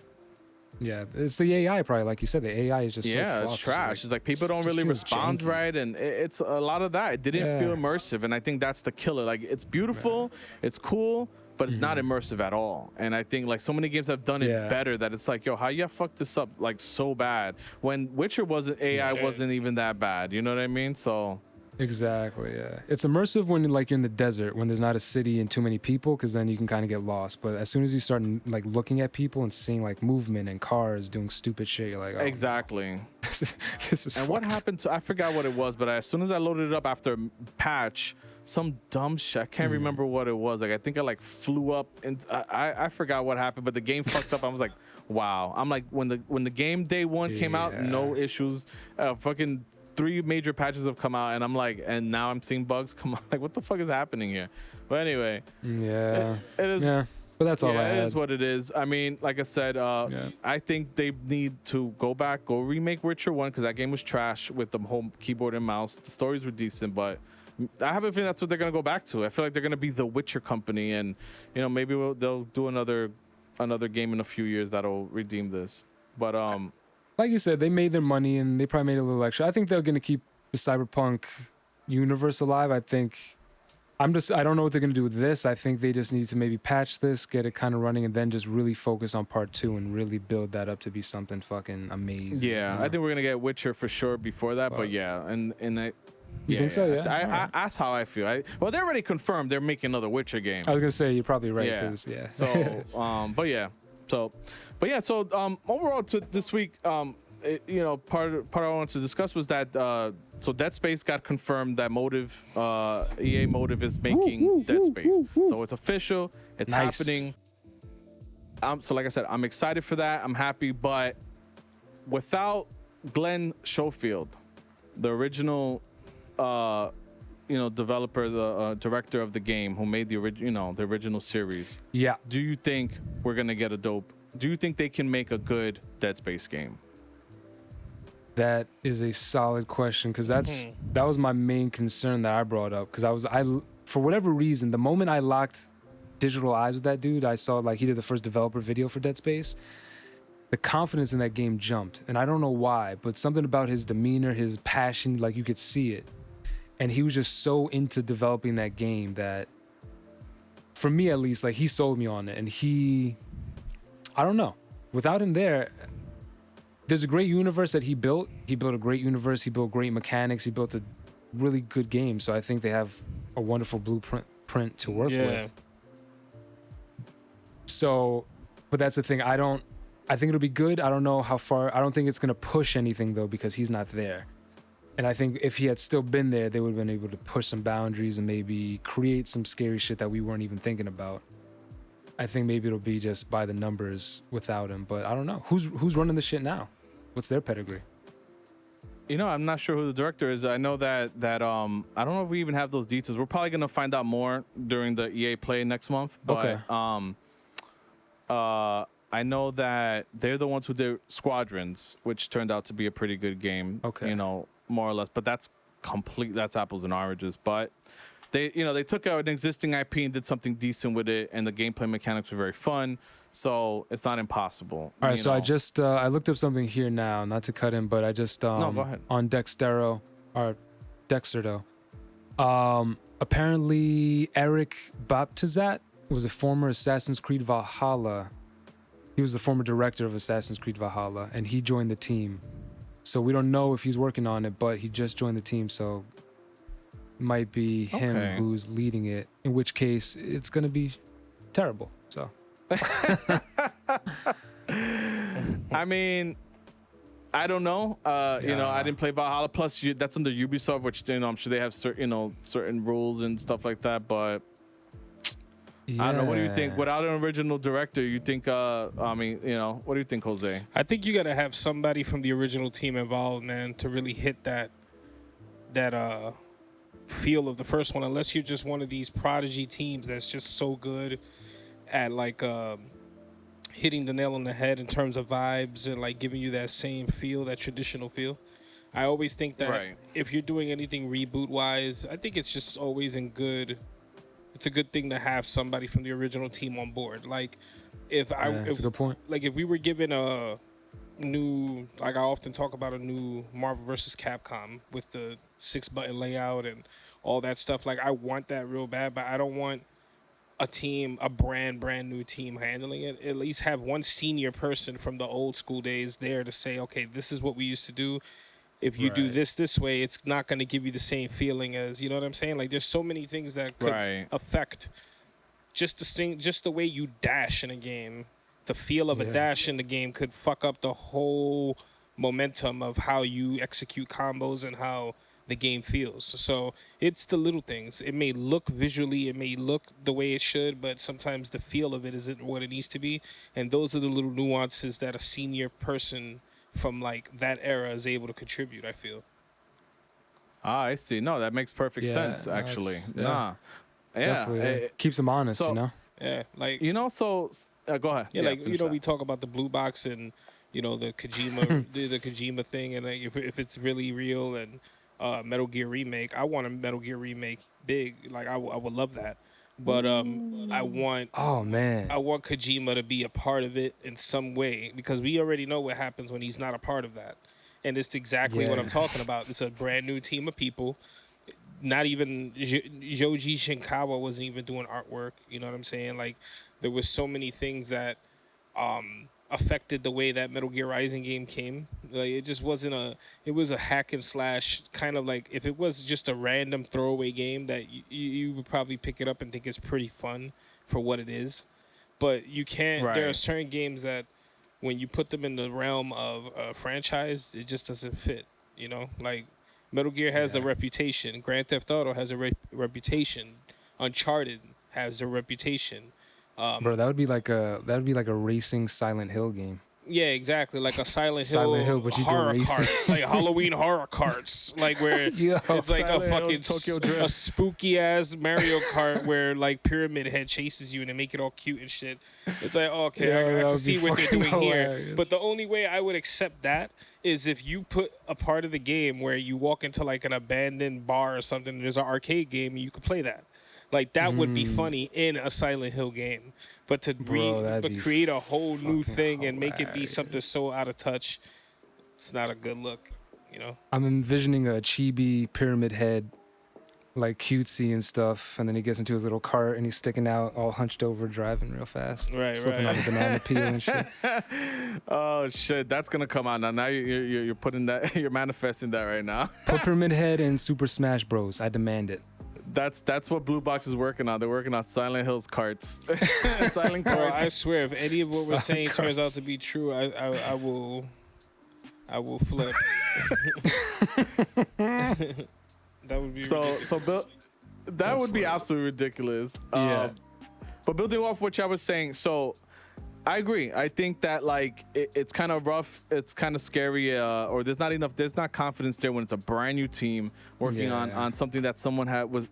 it's the AI, probably, like you said. The AI is just so it's trash. It's like people don't really respond right, and it's a lot of that. It didn't feel immersive, and I think that's the killer. Like, it's beautiful, it's cool, but it's not immersive at all. And I think like so many games have done it better, that it's like, yo, how you fucked this up like so bad when Witcher wasn't wasn't even that bad. You know what I mean? So. Exactly, yeah. It's immersive when like you're in the desert, when there's not a city and too many people, because then you can kind of get lost. But as soon as you start like looking at people and seeing like movement and cars doing stupid shit, you're like, oh, exactly. This is and what happened to, I forgot what it was, but as soon as I loaded it up after patch, some dumb shit, I can't remember what it was. Like, I think I like flew up, and I forgot what happened, but the game fucked up. I was like, wow. I'm like, when the game day one came out, no issues. Fucking 3 major patches have come out, and I'm like, and now I'm seeing bugs come on. Like, what the fuck is happening here? But anyway, it is. Yeah, but that's all I had. It is what it is. I mean, like I said, I think they need to go remake Witcher 1, because that game was trash with the whole keyboard and mouse. The stories were decent, but I have a feeling that's what they're gonna go back to. I feel like they're gonna be the Witcher company, and maybe they'll do another game in a few years that'll redeem this. But like you said, they made their money, and they probably made a little extra. I think they're gonna keep the Cyberpunk universe alive. I don't know what they're gonna do with this. I think they just need to maybe patch this, get it kind of running, and then just really focus on part 2 and really build that up to be something fucking amazing. Yeah, I think we're gonna get Witcher for sure before that. But you think so? Yeah, that's how I feel. Well, they already confirmed they're making another Witcher game. I was gonna say, you're probably right. So, So overall to this week, part of what I wanted to discuss was that so Dead Space got confirmed that Motive, EA Motive is making Dead Space. So it's official. It's Nice. happening. So like I said, I'm excited for that. I'm happy, but without Glenn Schofield, the original, developer, the director of the game who made the original series. Yeah. Do you think we're gonna get a dope? Do you think they can make a good Dead Space game? That is a solid question because that was my main concern that I brought up because I for whatever reason the moment I locked digital eyes with that dude, I saw like he did the first developer video for Dead Space. The confidence in that game jumped, and I don't know why, but something about his demeanor, his passion, like you could see it, and he was just so into developing that game that, for me at least, like he sold me on it, and I don't know, without him there. There's a great universe that he built. He built a great universe. He built great mechanics. He built a really good game. So I think they have a wonderful blueprint to work with. So, but that's the thing. I think it'll be good. I don't know how far. I don't think it's going to push anything though because he's not there. And I think if he had still been there, they would have been able to push some boundaries and maybe create some scary shit that we weren't even thinking about. I think maybe it'll be just by the numbers without him, but I don't know. Who's running the shit now? What's their pedigree? I'm not sure who the director is. I know that I don't know if we even have those details. We're probably gonna find out more during the EA Play next month. But Okay. I know that they're the ones who did Squadrons, which turned out to be a pretty good game. Okay. More or less. But that's apples and oranges. But they took out an existing IP and did something decent with it, and the gameplay mechanics were very fun. So it's not impossible. All right, so I just I looked up something here now, not to cut in, but I just No, go ahead. on Dexter though. Apparently Eric Baptizat was a former Assassin's Creed Valhalla. He was the former director of Assassin's Creed Valhalla, and he joined the team. So we don't know if he's working on it, but he just joined the team, so might be him who's leading it. In which case, it's gonna be terrible. So. I mean, I don't know. I didn't play Valhalla. Plus, that's under Ubisoft, which I'm sure they have certain rules and stuff like that. But I don't know. What do you think? Without an original director, you think? What do you think, Jose? I think you got to have somebody from the original team involved, man, to really hit that feel of the first one. Unless you're just one of these prodigy teams that's just so good at like hitting the nail on the head in terms of vibes and like giving you that same feel, that traditional feel. I always think that if you're doing anything reboot wise, I think it's just always it's a good thing to have somebody from the original team on board. Like that's a good point. Like if we were given a new, like I often talk about a new Marvel vs. Capcom with the 6-button layout and all that stuff. Like I want that real bad, but I don't want a brand new team handling it. At least have one senior person from the old school days there to say, okay, this is what we used to do. If you do this way, it's not going to give you the same feeling as, you know what I'm saying? Like there's so many things that could affect just the way you dash in a game. The feel of a dash in the game could fuck up the whole momentum of how you execute combos and how the game feels. So it's the little things. It may look visually, it may look the way it should, but sometimes the feel of it isn't what it needs to be. And those are the little nuances that a senior person from like that era is able to contribute, I feel. I see. No, that makes perfect sense, actually. Definitely. It keeps them honest, Yeah, like so go ahead. Yeah, like we talk about the blue box and the Kojima the Kojima thing, and like if it's really real and Metal Gear Remake. I want a Metal Gear Remake big. Like I would love that. But I want Kojima to be a part of it in some way because we already know what happens when he's not a part of that. And it's exactly what I'm talking about. It's a brand new team of people. Not even Yoji Shinkawa wasn't even doing artwork. You know what I'm saying? Like there was so many things that affected the way that Metal Gear Rising game came. Like it just wasn't it was a hack and slash kind of like, if it was just a random throwaway game that you would probably pick it up and think it's pretty fun for what it is. But you can't, there are certain games that when you put them in the realm of a franchise, it just doesn't fit. You know, like Metal Gear has a reputation, Grand Theft Auto has a reputation, Uncharted has a reputation. Bro, that would be like a racing Silent Hill game. Yeah, exactly. Like a Silent Hill, but you go horror racing. cart, like Halloween horror carts, like where Yo, it's like Silent a Hill, fucking Tokyo a Drift. spooky ass Mario Kart where like Pyramid Head chases you and they make it all cute and shit. It's like, oh, okay, Yo, I that can would see be what they're fucking doing here. hilarious. But the only way I would accept that is if you put a part of the game where you walk into like an abandoned bar or something. There's an arcade game and you could play that. Like that would be funny in a Silent Hill game. But to that'd be create a whole new fucking thing and make it be hilarious. something so out of touch, it's not a good look, you know. I'm envisioning a chibi Pyramid Head, like cutesy and stuff, and then he gets into his little cart and he's sticking out, all hunched over, driving real fast, Right, slipping right. on the banana peel and shit. Oh shit, that's gonna come out now. Now you're putting that, you're manifesting that right now. Put Pyramid Head in Super Smash Bros. I demand it. That's what Blue Box is working on. They're working on Silent Hills carts. Silent Bro, I carts. swear, if any of what we're Silent saying turns out carts. to be true, I will flip. That would be ridiculous. So Bill, that would be funny. absolutely ridiculous. Yeah. But building off what I was saying, so I agree. I think that like it's kind of rough. It's kind of scary, or there's not confidence there when it's a brand new team working Yeah. on something that someone had was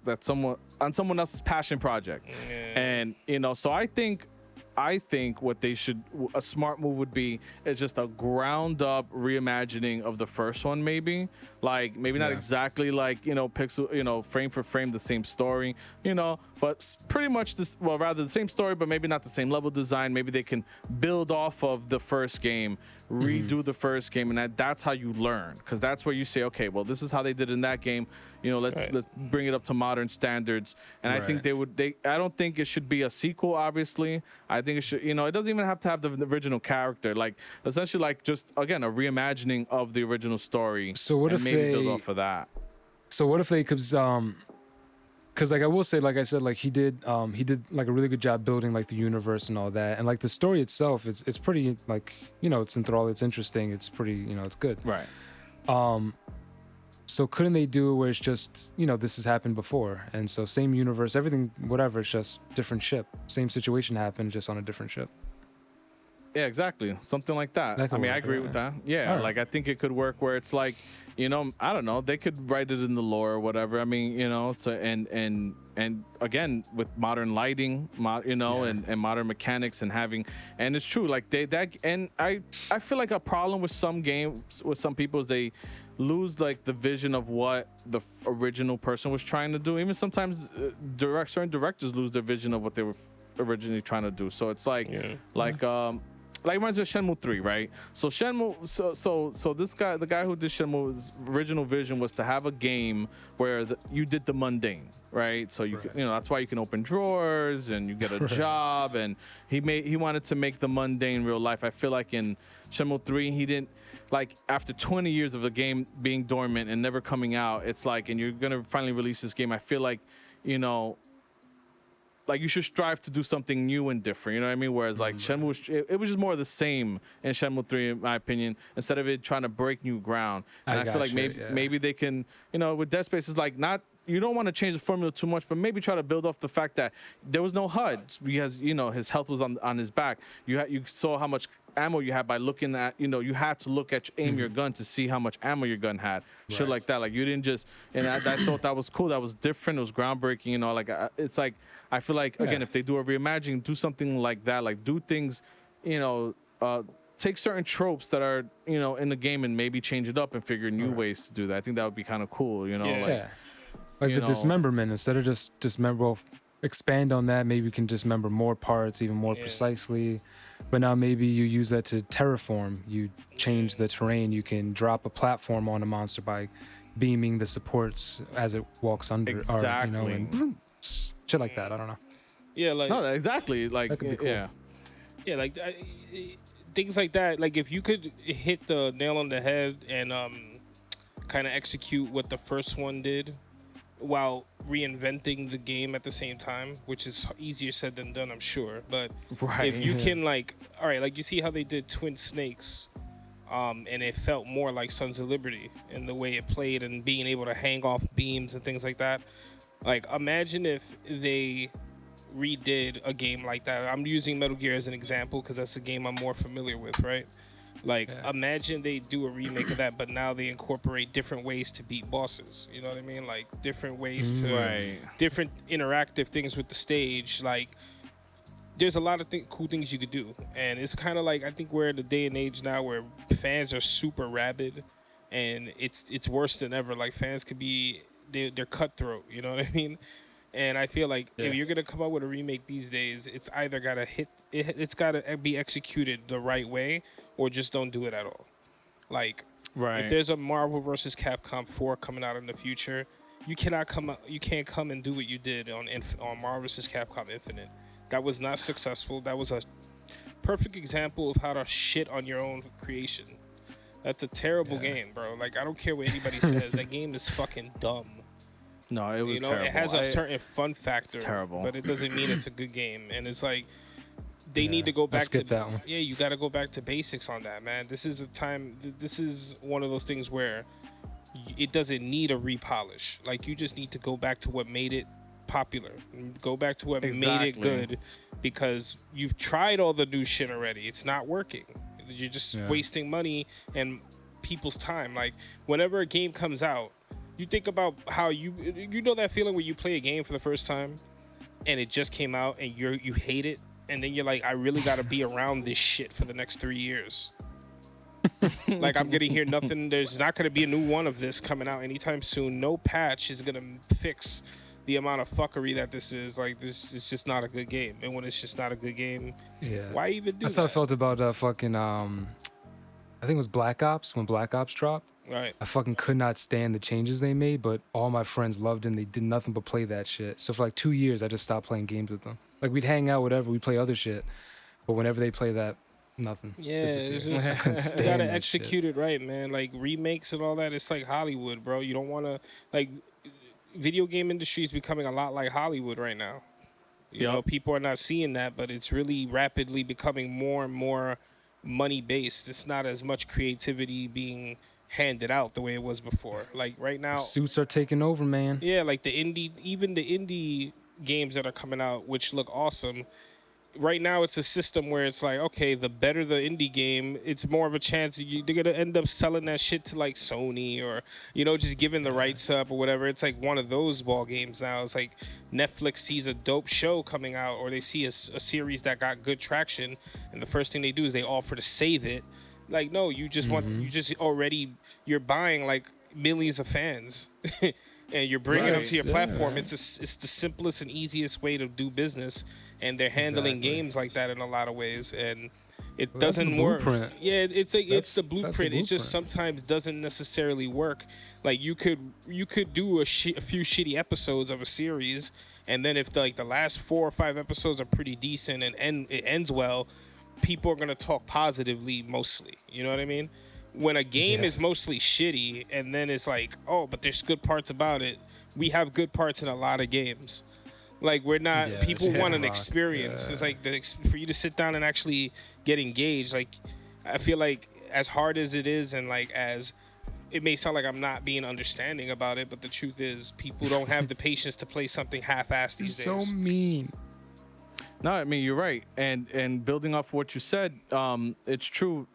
that someone on someone else's passion project, and so I think what they should, a smart move would be, is just a ground up reimagining of the first one, maybe not Yeah. exactly like pixel, frame for frame the same story, but pretty much this, well, rather the same story, but maybe not the same level design. Maybe they can build off of the first game, redo the first game, and that's how you learn, because that's where you say, okay, well, this is how they did in that game, let's bring it up to modern standards. And I think Right. I don't think it should be a sequel, obviously. I think it should, it doesn't even have to have the original character, like essentially like just again a reimagining of the original story. So what and if maybe build they- off of that? So what if they could, because like I will say, like I said, like he did like a really good job building like the universe and all that, and like the story itself, it's pretty like it's enthralling, it's interesting, it's pretty it's good. Right. So couldn't they do it where it's just this has happened before, and so same universe, everything, whatever, it's just different ship, same situation happened, just on a different ship. Yeah, exactly. Something like that. That could I mean, I work, agree yeah. with that. Yeah, Alright. like I think it could work where it's like, I don't know, they could write it in the lore or whatever. I mean, it's and again with modern lighting, and modern mechanics and and it's true, like I feel like a problem with some games with some people is they lose like the vision of what the original person was trying to do. Even sometimes certain directors lose their vision of what they were originally trying to do. So it's like like reminds me of Shenmue 3, right? So Shenmue, so this guy, the guy who did Shenmue's original vision was to have a game where you did the mundane, right? So you could, that's why you can open drawers and you get a job, and he wanted to make the mundane real life. I feel like in Shenmue 3, he didn't, like, after 20 years of the game being dormant and never coming out, it's like, and you're gonna finally release this game, I feel like, like you should strive to do something new and different, you know what I mean? Whereas like Shenmue, it was just more of the same in Shenmue 3, in my opinion, instead of it trying to break new ground. And I feel like maybe they can, with Dead Space, it's like not, you don't want to change the formula too much, but maybe try to build off the fact that there was no HUD because his health was on his back. You saw how much ammo you had by looking at, you had to look at aim your gun to see how much ammo your gun had. Shit like that. Like you didn't just, and I thought that was cool. That was different. It was groundbreaking. Like it's like, I feel like again, if they do a reimagining, do something like that. Like do things, take certain tropes that are in the game and maybe change it up and figure new ways to do that. I think that would be kind of cool. Like the know. dismemberment, instead of just dismember, expand on that. Maybe you can dismember more parts even more precisely. But now maybe you use that to terraform. You change the terrain. You can drop a platform on a monster by beaming the supports as it walks under. Exactly. Or, and shit like that. I don't know. Yeah, like No, exactly. Like That could be cool. yeah, like things like that. Like if you could hit the nail on the head and kind of execute what the first one did, while reinventing the game at the same time, which is easier said than done, I'm sure. But Right. if you can, like, all right, like you see how they did Twin Snakes, and it felt more like Sons of Liberty in the way it played and being able to hang off beams and things like that. Like, imagine if they redid a game like that. I'm using Metal Gear as an example because that's the game I'm more familiar with, right? Like, Yeah. imagine they do a remake of that, but now they incorporate different ways to beat bosses. You know what I mean? Like, different ways to, Right. different interactive things with the stage. Like, there's a lot of cool things you could do, and it's kind of like, I think we're in a day and age now where fans are super rabid, and it's worse than ever. Like, fans could be, they're cutthroat. You know what I mean? And I feel like Yeah. if you're gonna come out with a remake these days, it's either gotta it's gotta be executed the right way, or just don't do it at all. Like, Right. if there's a Marvel versus Capcom 4 coming out in the future, you can't come and do what you did on Marvel versus Capcom Infinite. That was not successful. That was a perfect example of how to shit on your own creation. That's a terrible game, bro. Like, I don't care what anybody says. That game is fucking dumb. No, it was You know, terrible. it has a certain fun factor, terrible. but it doesn't mean it's a good game. And it's like, they need to go I back to skipped that one. yeah, you got to go back to basics on that, man. This is a time. This is one of those things where it doesn't need a repolish. Like, you just need to go back to what made it popular. Go back to what made it Exactly. good, because you've tried all the new shit already. It's not working. You're just wasting money and people's time. Like, whenever a game comes out, you think about how you know that feeling where you play a game for the first time and it just came out and you hate it, and then you're like, I really got to be around this shit for the next 3 years. Like, I'm gonna hear nothing. There's not gonna be a new one of this coming out anytime soon. No patch is gonna fix the amount of fuckery that this is. Like, this is just not a good game. And when it's just not a good game, Yeah. why even do That's that? how I felt about fucking I think it was Black Ops, when Black Ops dropped. Right. I fucking could not stand the changes they made, but all my friends loved it and they did nothing but play that shit. So for like 2 years, I just stopped playing games with them. Like, we'd hang out, whatever, we'd play other shit. But whenever they play that, nothing. Yeah, it's disappeared. I couldn't just, you stand gotta that shit. execute it right, man. Like, remakes and all that, it's like Hollywood, bro. You don't wanna, like, video game industry is becoming a lot like Hollywood right now. You know, people are not seeing that, but it's really rapidly becoming more and more money based. It's not as much creativity being handed out the way it was before. Like, right now, Suits are taking over, man. yeah, like even the indie games that are coming out, which look awesome. Right now, it's a system where it's like, okay, the better the indie game, it's more of a chance they're gonna end up selling that shit to like Sony, or, you know, just giving the rights up or whatever. It's like one of those ball games now. It's like Netflix sees a dope show coming out, or they see a series that got good traction, and the first thing they do is they offer to save it. Like, no, you just you're buying like millions of fans. And you're bringing them to your platform. It's the simplest and easiest way to do business, and they're handling games like that in a lot of ways, and it doesn't work. Blueprint. Yeah, it's the That's the blueprint. It just blueprint. sometimes doesn't necessarily work. Like, you could do a few shitty episodes of a series, and then if the last 4 or 5 episodes are pretty decent and it ends well, people are gonna talk positively mostly. You know what I mean? When a game is mostly shitty, and then it's like, oh, but there's good parts about it. We have good parts in a lot of games. Like, we're not. Yeah, people want an rock. experience. Yeah. It's like for you to sit down and actually get engaged. Like, I feel like, as hard as it is, and like, as it may sound like I'm not being understanding about it, but the truth is, people don't have the patience to play something half-assed You're these so days. mean. No, I mean, you're right. And building off what you said, it's true.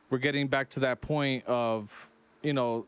We're getting back to that point of, you know,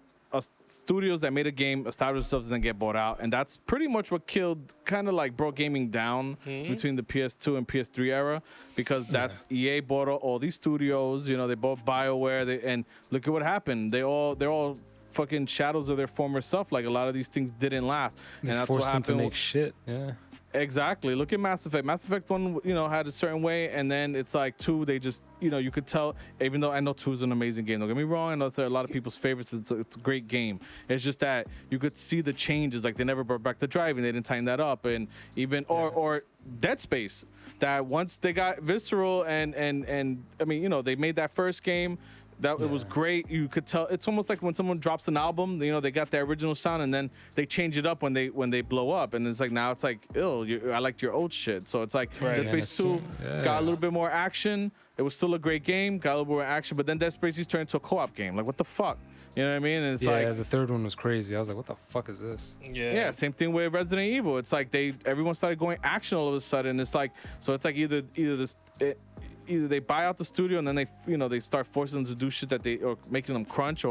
studios that made a game, establish themselves, and then get bought out. And that's pretty much what killed, kind of like broke gaming down between the PS2 and PS3 era, because that's EA bought all these studios. You know, they bought BioWare, and look at what happened. They're all fucking shadows of their former self. Like, a lot of these things didn't last. They And that's what forced them happened. to make shit. Yeah. Exactly. Look at Mass Effect. Mass Effect 1, you know, had a certain way, and then it's like 2, they just, you know, you could tell, even though I know 2 is an amazing game, don't get me wrong, I know it's a lot of people's favorites, it's a great game. It's just that you could see the changes, like they never brought back the driving, they didn't tighten that up, and even, or Dead Space, that once they got visceral and I mean, you know, they made that first game, That it was great. You could tell it's almost like when someone drops an album, you know, they got the original sound and then they change it up when they blow up, and it's like now it's like, I liked your old shit. So it's like Right. Dead Space 2 got a little bit more action. It was still a great game, got a little more action, but then Dead Space turned into a co-op game. Like, what the fuck? You know what I mean? And it's like, the third one was crazy. I was like, what the fuck is this? yeah, same thing with Resident Evil. It's like everyone started going action all of a sudden. It's like, so it's like either they buy out the studio and then they start forcing them to do shit or making them crunch,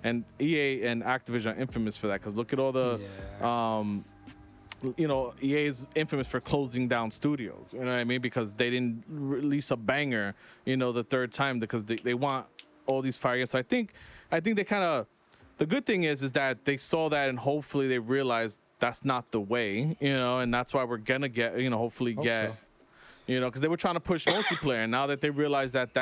and EA and Activision are infamous for that, because look at all the EA is infamous for closing down studios, you know what I mean, because they didn't release a banger, the third time, because they want all these fire games. So I think they kind of, the good thing is that they saw that, and hopefully they realized that's not the way, and that's why we're gonna get, hopefully get so. Because they were trying to push multiplayer, and now that they realize that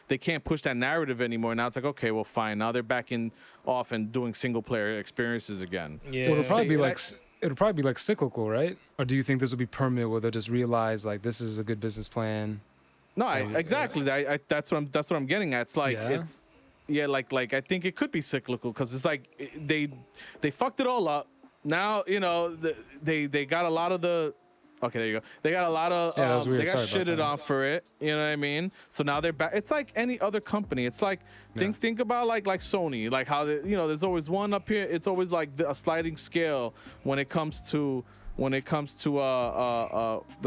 they can't push that narrative anymore. Now it's like, okay, well, fine. Now they're backing off and doing single player experiences again. Yeah. Well, it'll probably be like cyclical, right? Or do you think this will be permanent, where they'll just realize like this is a good business plan? No, exactly. That's what I'm getting at. It's like like I think it could be cyclical, because it's like they fucked it all up. Now they got a lot of the. Okay, there you go. They got a lot of they got shitted on for it. You know what I mean? So now they're back. It's like any other company. It's like think about like Sony, like how there's always one up here. It's always like a sliding scale when it comes to the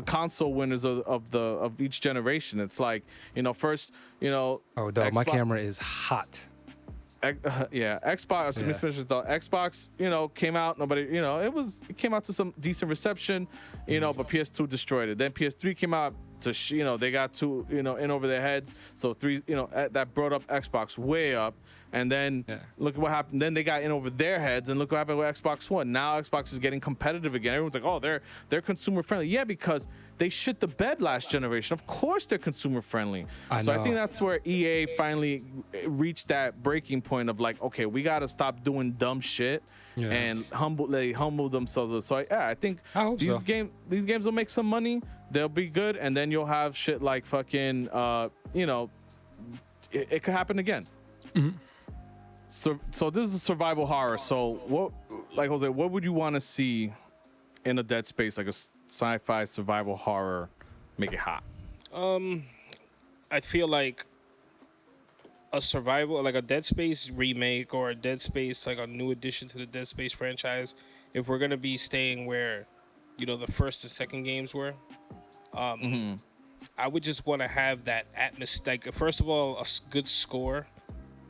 console winners of each generation. It's like first Oh, dog, my camera is hot. Xbox. Let me finish with the Xbox. Came out. Nobody. It came out to some decent reception. But PS2 destroyed it. Then PS3 came out to they got two in over their heads. So three that brought up Xbox way up. And then look at what happened. Then they got in over their heads, and look what happened with Xbox One. Now Xbox is getting competitive again. Everyone's like, oh, they're consumer friendly. Yeah, because they shit the bed last generation. Of course they're consumer friendly. I think that's where EA finally reached that breaking point of like, okay, we got to stop doing dumb shit and humble themselves. So I think these games will make some money. They'll be good, and then you'll have shit like fucking it could happen again. Mm-hmm. So this is a survival horror. So what, like Jose, what would you want to see in a Dead Space, like a sci-fi survival horror, make it hot? I feel like a survival, like a Dead Space remake, or a Dead Space, like a new addition to the Dead Space franchise. If we're gonna be staying where, the first and second games were, I would just want to have that atmosphere. Like, first of all, a good score.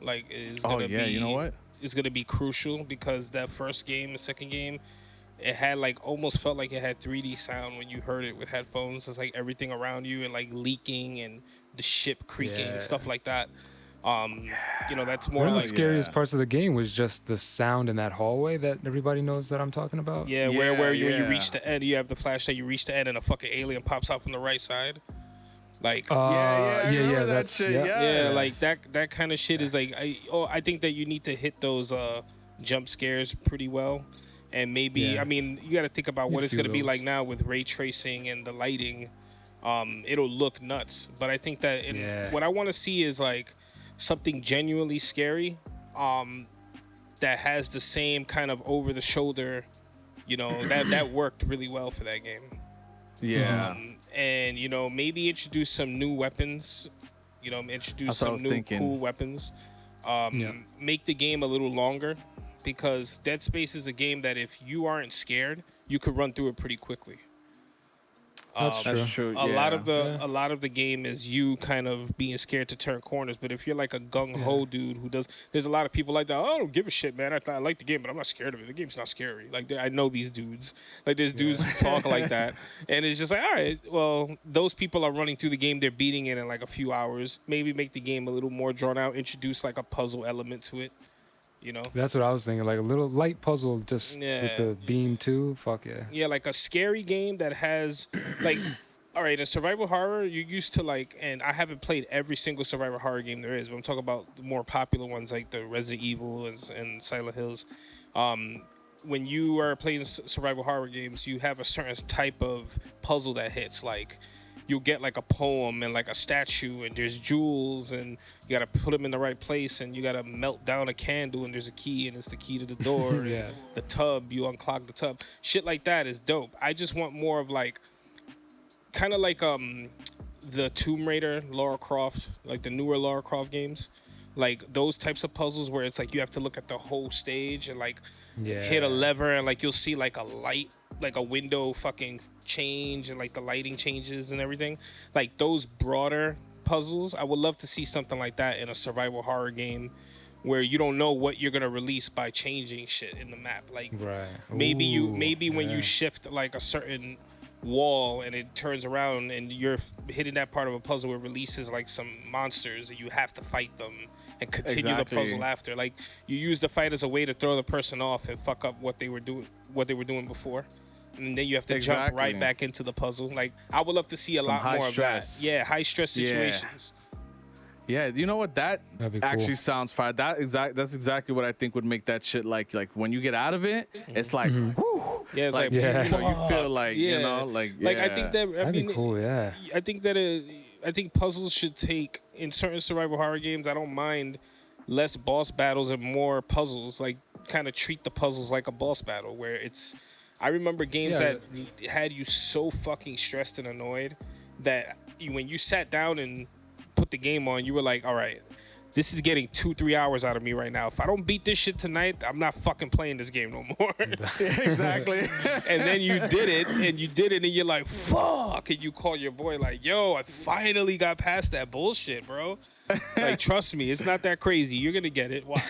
Like, is gonna be, you know what? Is gonna be crucial, because that first game, the second game, it had like almost felt like it had 3D sound when you heard it with headphones. It's like everything around you and like leaking and the ship creaking, stuff like that. That's more. One of like the scariest parts of the game was just the sound in that hallway that everybody knows that I'm talking about. Yeah, where when you reach the end, you have the flashlight. You reach the end, and a fucking alien pops out from the right side. Like that's shit. Like that kind of shit is like I think that you need to hit those jump scares pretty well, and maybe I mean you got to think about what it's gonna be like now with ray tracing and the lighting. It'll look nuts, but I think that what I want to see is like something genuinely scary, that has the same kind of over the shoulder, that worked really well for that game. Yeah. And maybe introduce some new weapons, introduce some new cool weapons. Make the game a little longer, because Dead Space is a game that if you aren't scared, you could run through it pretty quickly. That's true. A lot of the game is you kind of being scared to turn corners. But if you're like a gung ho dude who does, there's a lot of people like that. Oh, I don't give a shit, man. I like the game, but I'm not scared of it. The game's not scary. Like, I know these dudes. Like, there's dudes who talk like that, and it's just like, all right, well, those people are running through the game. They're beating it in like a few hours. Maybe make the game a little more drawn out. Introduce like a puzzle element to it. That's what I was thinking, like a little light puzzle just with the beam too. Fuck yeah. Yeah, like a scary game that has like, all right, a survival horror, you used to like, and I haven't played every single survival horror game there is, but I'm talking about the more popular ones like the Resident Evil and Silent Hills. When you are playing survival horror games, you have a certain type of puzzle that hits. Like, you'll get like a poem and like a statue, and there's jewels, and you gotta put them in the right place, and you gotta melt down a candle, and there's a key, and it's the key to the door. Yeah. And the tub, you unclog the tub. Shit like that is dope. I just want more of like, kind of like the Tomb Raider, Lara Croft, like the newer Lara Croft games, like those types of puzzles where it's like you have to look at the whole stage and like hit a lever, and like you'll see like a light, like a window fucking change, and like the lighting changes and everything. Like those broader puzzles, I would love to see something like that in a survival horror game where you don't know what you're gonna release by changing shit in the map. Like maybe when you shift like a certain wall and it turns around and you're hitting that part of a puzzle where it releases like some monsters and you have to fight them and continue the puzzle after. Like you use the fight as a way to throw the person off and fuck up what they were doing before, and then you have to jump right back into the puzzle. Like I would love to see a lot more stress. of that. Yeah, high stress situations. Yeah, you know what? That actually cool. sounds fire. That's exactly what I think would make that shit like when you get out of it, it's like, whew, yeah, it's like you know, you feel like, you know, like I think that that'd be cool. Yeah, I think that I think puzzles should take in certain survival horror games. I don't mind less boss battles and more puzzles. Like kind of treat the puzzles like a boss battle where it's. I remember games that had you so fucking stressed and annoyed that when you sat down and put the game on, you were like, all right, this is getting 2-3 hours out of me right now. If I don't beat this shit tonight, I'm not fucking playing this game no more. Exactly. And then you did it, and you're like, fuck, and you call your boy like, yo, I finally got past that bullshit, bro. Like, trust me, it's not that crazy. You're gonna get it. Watch.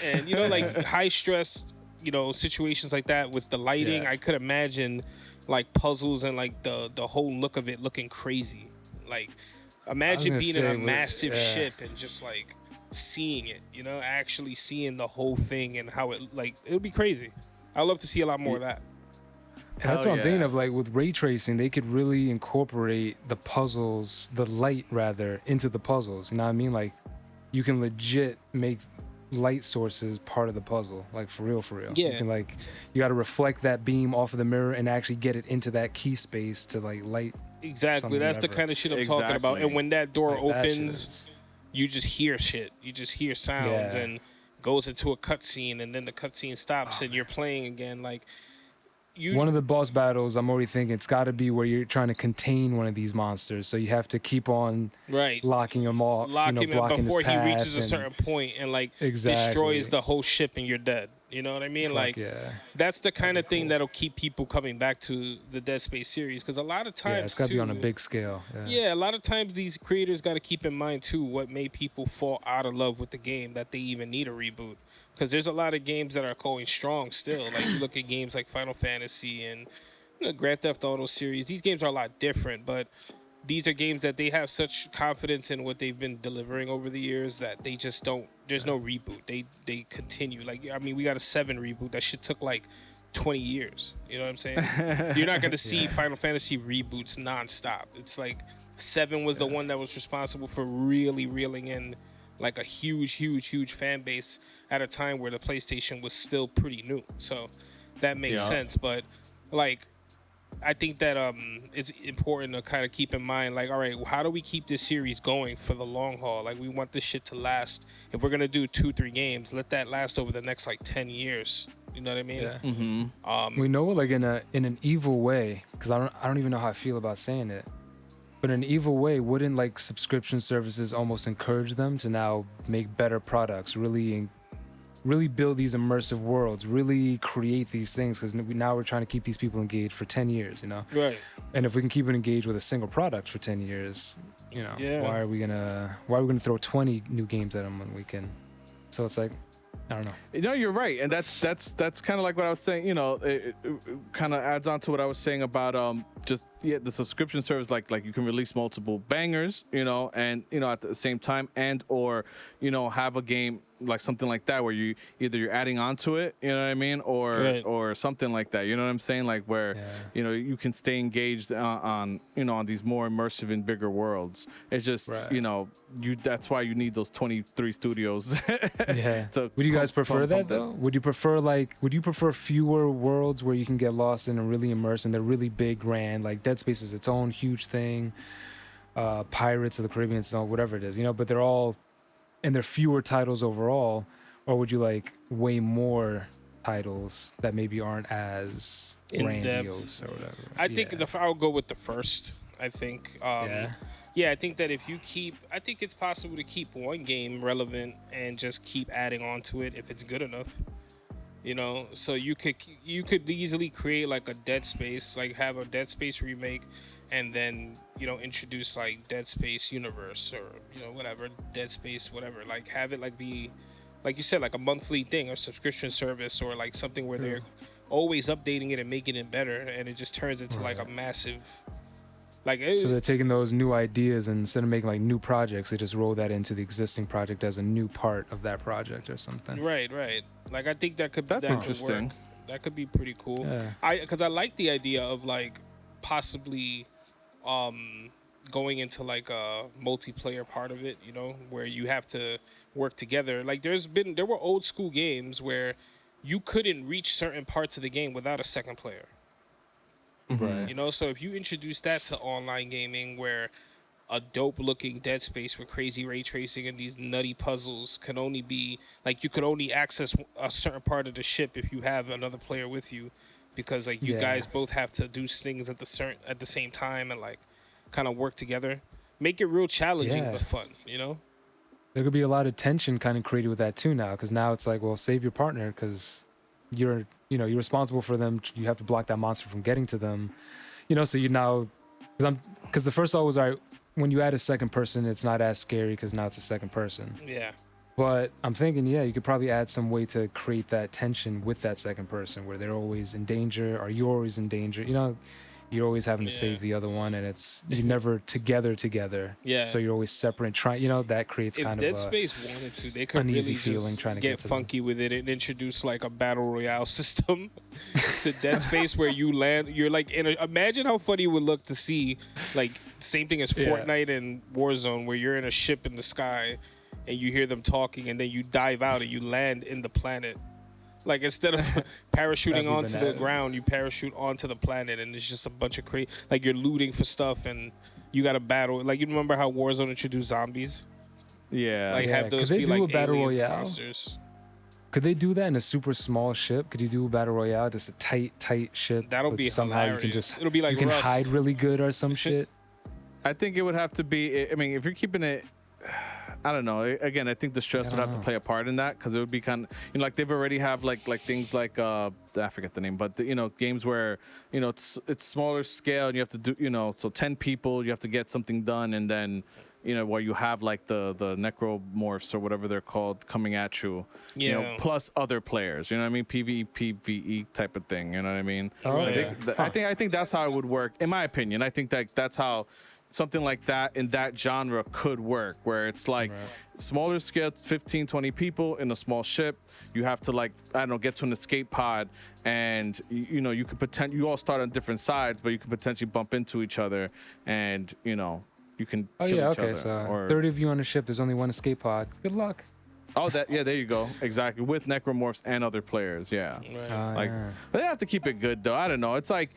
And you know, like high stress, you know, situations like that with the lighting, I could imagine like puzzles and like the whole look of it looking crazy. Like imagine being in a massive ship and just like seeing it, you know, actually seeing the whole thing and how it would be crazy. I'd love to see a lot more of that. And that's what I'm thinking of. Like with ray tracing, they could really incorporate the puzzles, the light rather, into the puzzles. You know what I mean? Like you can legit make light sources part of the puzzle, like for real. Yeah. You can you got to reflect that beam off of the mirror and actually get it into that key space to like light. Exactly. That's the kind of shit I'm talking about. And when that door opens, you just hear shit. You just hear sounds and goes into a cutscene, and then the cutscene stops and you're playing again. Like one of the boss battles, I'm already thinking it's got to be where you're trying to contain one of these monsters, so you have to keep on locking him off, blocking before his path he reaches a certain point and destroys the whole ship and you're dead. You know what I mean? That's the kind of thing that'll keep people coming back to the Dead Space series, because a lot of times it's got to be on a big scale. A lot of times these creators got to keep in mind too what made people fall out of love with the game, that they even need a reboot. Because there's a lot of games that are going strong still. Like you look at games like Final Fantasy and Grand Theft Auto series. These games are a lot different, but these are games that they have such confidence in what they've been delivering over the years that they just don't. There's no reboot. They continue. Like I mean, we got a 7 reboot. That shit took like 20 years. You know what I'm saying? You're not gonna see Final Fantasy reboots nonstop. It's like 7 was the one that was responsible for really reeling in like a huge fan base at a time where the PlayStation was still pretty new. So that makes sense. But like, I think that it's important to kind of keep in mind, like, all right, how do we keep this series going for the long haul? Like, we want this shit to last. If we're gonna do 2-3 games, let that last over the next like 10 years. You know what I mean? Yeah. Mm-hmm. We know it like in an evil way, because I don't even know how I feel about saying it. But in an evil way, wouldn't like subscription services almost encourage them to now make better products, really build these immersive worlds, really create these things? Because now we're trying to keep these people engaged for 10 years, you know? Right. And if we can keep it engaged with a single product for 10 years, you know, why are we gonna throw 20 new games at them when we can? So it's like, I don't know. You know, you're right, and that's kind of like what I was saying. You know, it kind of adds on to what I was saying about the subscription service. Like you can release multiple bangers, you know, and you know at the same time, and or you know have a game like something like that, where you're adding onto it, you know what I mean, Right. or something like that, you know what I'm saying, like where Yeah. you can stay engaged on on these more immersive and bigger worlds. It's just Right. that's why you need those 23 studios. Yeah. to Would you guys prefer pump that though? Would you prefer fewer worlds where you can get lost in and really immerse and they're really big, grand, like Dead Space is its own huge thing, Pirates of the Caribbean, so whatever it is, but they're all and they're fewer titles overall, or would you like way more titles that maybe aren't as In grandiose depth. or whatever? I think I'll go with the first. I think. Yeah. Yeah, I think that if you I think it's possible to keep one game relevant and just keep adding on to it if it's good enough. So you could easily create like a Dead Space, like have a Dead Space remake, and then introduce like Dead Space Universe or whatever Dead Space whatever. Like have it like be, like you said, like a monthly thing or subscription service or like something where they're always updating it and making it better, and it just turns into like a massive. So they're taking those new ideas and instead of making like new projects, they just roll that into the existing project as a new part of that project or something. Right. Like I think That's interesting. That could be pretty cool. Yeah. Because I like the idea of like possibly going into like a multiplayer part of it, where you have to work together. Like there were old school games where you couldn't reach certain parts of the game without a second player. Right. So if you introduce that to online gaming where a dope looking Dead Space with crazy ray tracing and these nutty puzzles can only be like you could only access a certain part of the ship if you have another player with you, because like you guys both have to do things at the same time and like kind of work together. Make it real challenging but fun, There could be a lot of tension kind of created with that too now, because now it's like, well, save your partner because you're responsible for them. You have to block that monster from getting to them, so you now because the first thought was, all right, when you add a second person, it's not as scary because now it's a second person. Yeah. But I'm thinking, you could probably add some way to create that tension with that second person where they're always in danger or you're always in danger. You're always having to save the other one, and it's you're never together. Yeah. So you're always separate. That creates kind Dead of Space wanted to, they could uneasy really feeling just trying to get to funky with it and introduce like a battle royale system to Dead Space where you land. You're like imagine how funny it would look to see like same thing as Fortnite and Warzone where you're in a ship in the sky and you hear them talking and then you dive out and you land in the planet. Like instead of parachuting onto the ground, you parachute onto the planet, and it's just a bunch of crazy. Like you're looting for stuff, and you got to battle. Like you remember how Warzone introduced zombies? Yeah. Like have those Could they be do like a battle aliens and royale? monsters. Could they do that in a super small ship? Could you do a battle royale, just a tight ship? That'll but be somehow hilarious. you can just It'll be like you can Rust. hide really good or some shit. I think it would have to be. I mean, if you're keeping it, I don't know. Again, I think the stress would have to play a part in that because it would be kind of, like they've already have like things like I forget the name, but games where it's smaller scale and you have to do so 10 people you have to get something done, and then where you have like the necromorphs or whatever they're called coming at you, plus other players, you know what I mean, PvE type of thing, you know what I mean. I think that's how it would work in my opinion. I think that's how something like that in that genre could work, where it's like smaller scale, 15 20 people in a small ship. You have to like, I don't know, get to an escape pod, and you could you all start on different sides, but you can potentially bump into each other, and you can kill each other. So 30 of you on a ship, there's only one escape pod. Good luck. There you go, exactly, with necromorphs and other players. They have to keep it good though. I don't know, it's like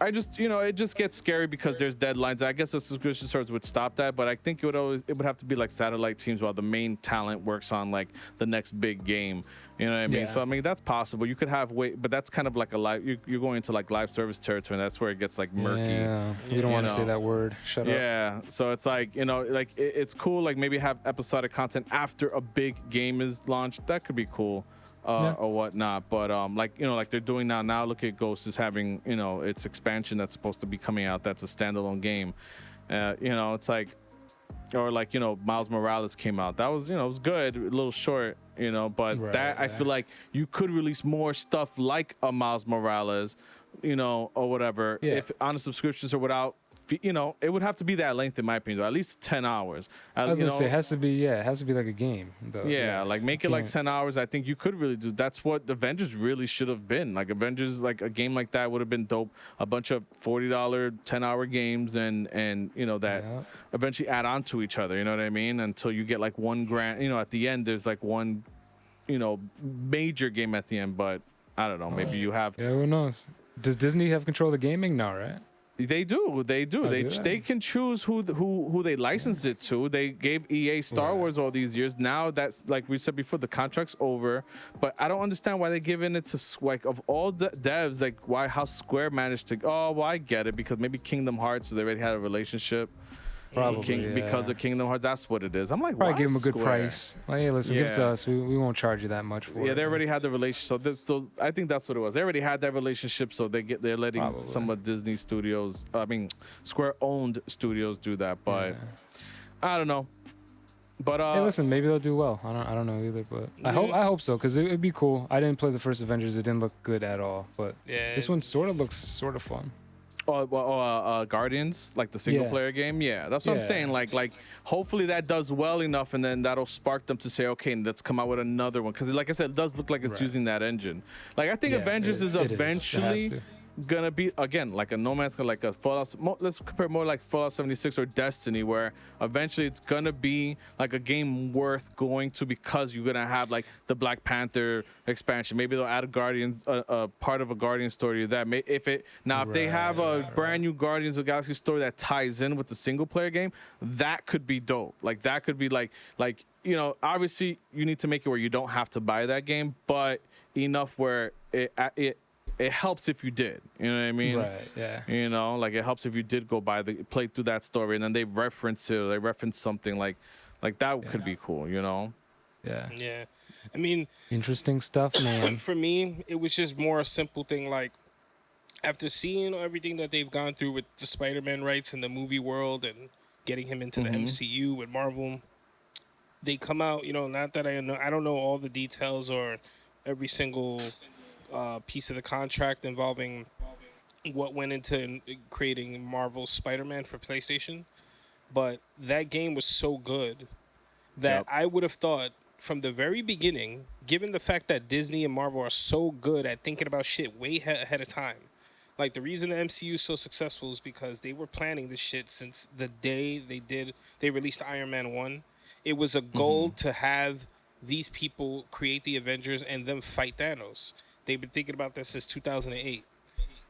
I just, it just gets scary because there's deadlines. I guess the subscription service would stop that, but I think it would have to be like satellite teams while the main talent works on like the next big game. You know what I mean? So I mean that's possible. You could have but that's kind of like a live. You're going into like live service territory, and that's where it gets like murky. Yeah, you don't want to say that word. Shut up. Yeah, so it's like like it's cool. Like maybe have episodic content after a big game is launched. That could be cool. Or whatnot, but like they're doing now. Now look at Ghost is having its expansion that's supposed to be coming out. That's a standalone game. It's like, or like Miles Morales came out. That was it was good, a little short, but I feel like you could release more stuff like a Miles Morales, or whatever, if on the subscriptions or without you know, it would have to be that length in my opinion, though, at least 10 hours. I was You gonna say know, it has to be, yeah, it has to be like a game though. yeah, like make it like can't- 10 hours. I think you could really do. That's what Avengers really should have been. Like Avengers, like a game like that would have been dope. A bunch of $40 10-hour games, and you know that Yeah. eventually add on to each other. You know what I mean? Until you get like one grand. You know, at the end there's like one, you know, major game at the end. But I don't know. Maybe you have. Yeah, who knows? Does Disney have control of the gaming? No, right? They do. They do. Oh, They do they? they can choose who they license it to. They gave EA Star Right. Wars all these years. Now that's like we said before, the contract's over. But I don't understand why they're giving it to like of all the devs. Like how Square managed to. Oh, well, I get it because maybe Kingdom Hearts. So they already had a relationship. Probably. Because of Kingdom Hearts. That's what it is. I'm like, Probably why give them a good Square? price. Like, hey, listen, give it to Yeah. us. We won't charge you that much for it. Yeah, they already had the relationship. So I think that's what it was. They already had that relationship, so they're letting Probably. some of Disney studios, Square owned studios do that. But I don't know. But Hey, listen, maybe they'll do well. I don't know either, but I hope so because it'd be cool. I didn't play the first Avengers; it didn't look good at all. But Yeah. this one sort of looks sort of fun. Guardians, like the single Yeah. player game. Yeah, that's what I'm Yeah. saying. Like hopefully that does well enough, and then that'll spark them to say, okay, let's come out with another one. Because like I said, it does look like it's Right. using that engine. Like I think Yeah, Avengers is it has eventually to. gonna be again like a No Man's Sky, like a Fallout. Let's compare more like Fallout 76 or Destiny, where eventually it's gonna be like a game worth going to because you're gonna have like the Black Panther expansion. Maybe they'll add a Guardians, a part of a Guardian story to that. If they have a brand new Guardians of the Galaxy story that ties in with the single player game, that could be dope. Like that could be like you know, obviously you need to make it where you don't have to buy that game, but enough where it helps if you did. You know what I mean? Right. Yeah. You know, like it helps if you did go play through that story, and then they reference it, or they reference something like that could be cool. You know? Yeah. Yeah. I mean, Interesting stuff, man. for me, it was just more a simple thing. Like, after seeing everything that they've gone through with the Spider-Man rights in the movie world and getting him into the MCU with Marvel, they come out. You know, not that I don't know all the details or every single piece of the contract involving what went into creating Marvel's Spider-Man for PlayStation, but that game was so good that Yep. I would have thought from the very beginning, given the fact that Disney and Marvel are so good at thinking about shit way ahead of time. Like, the reason the MCU is so successful is because they were planning this shit since the day they released Iron Man 1. It was a goal to have these people create the Avengers and them fight Thanos. They've been thinking about this since 2008.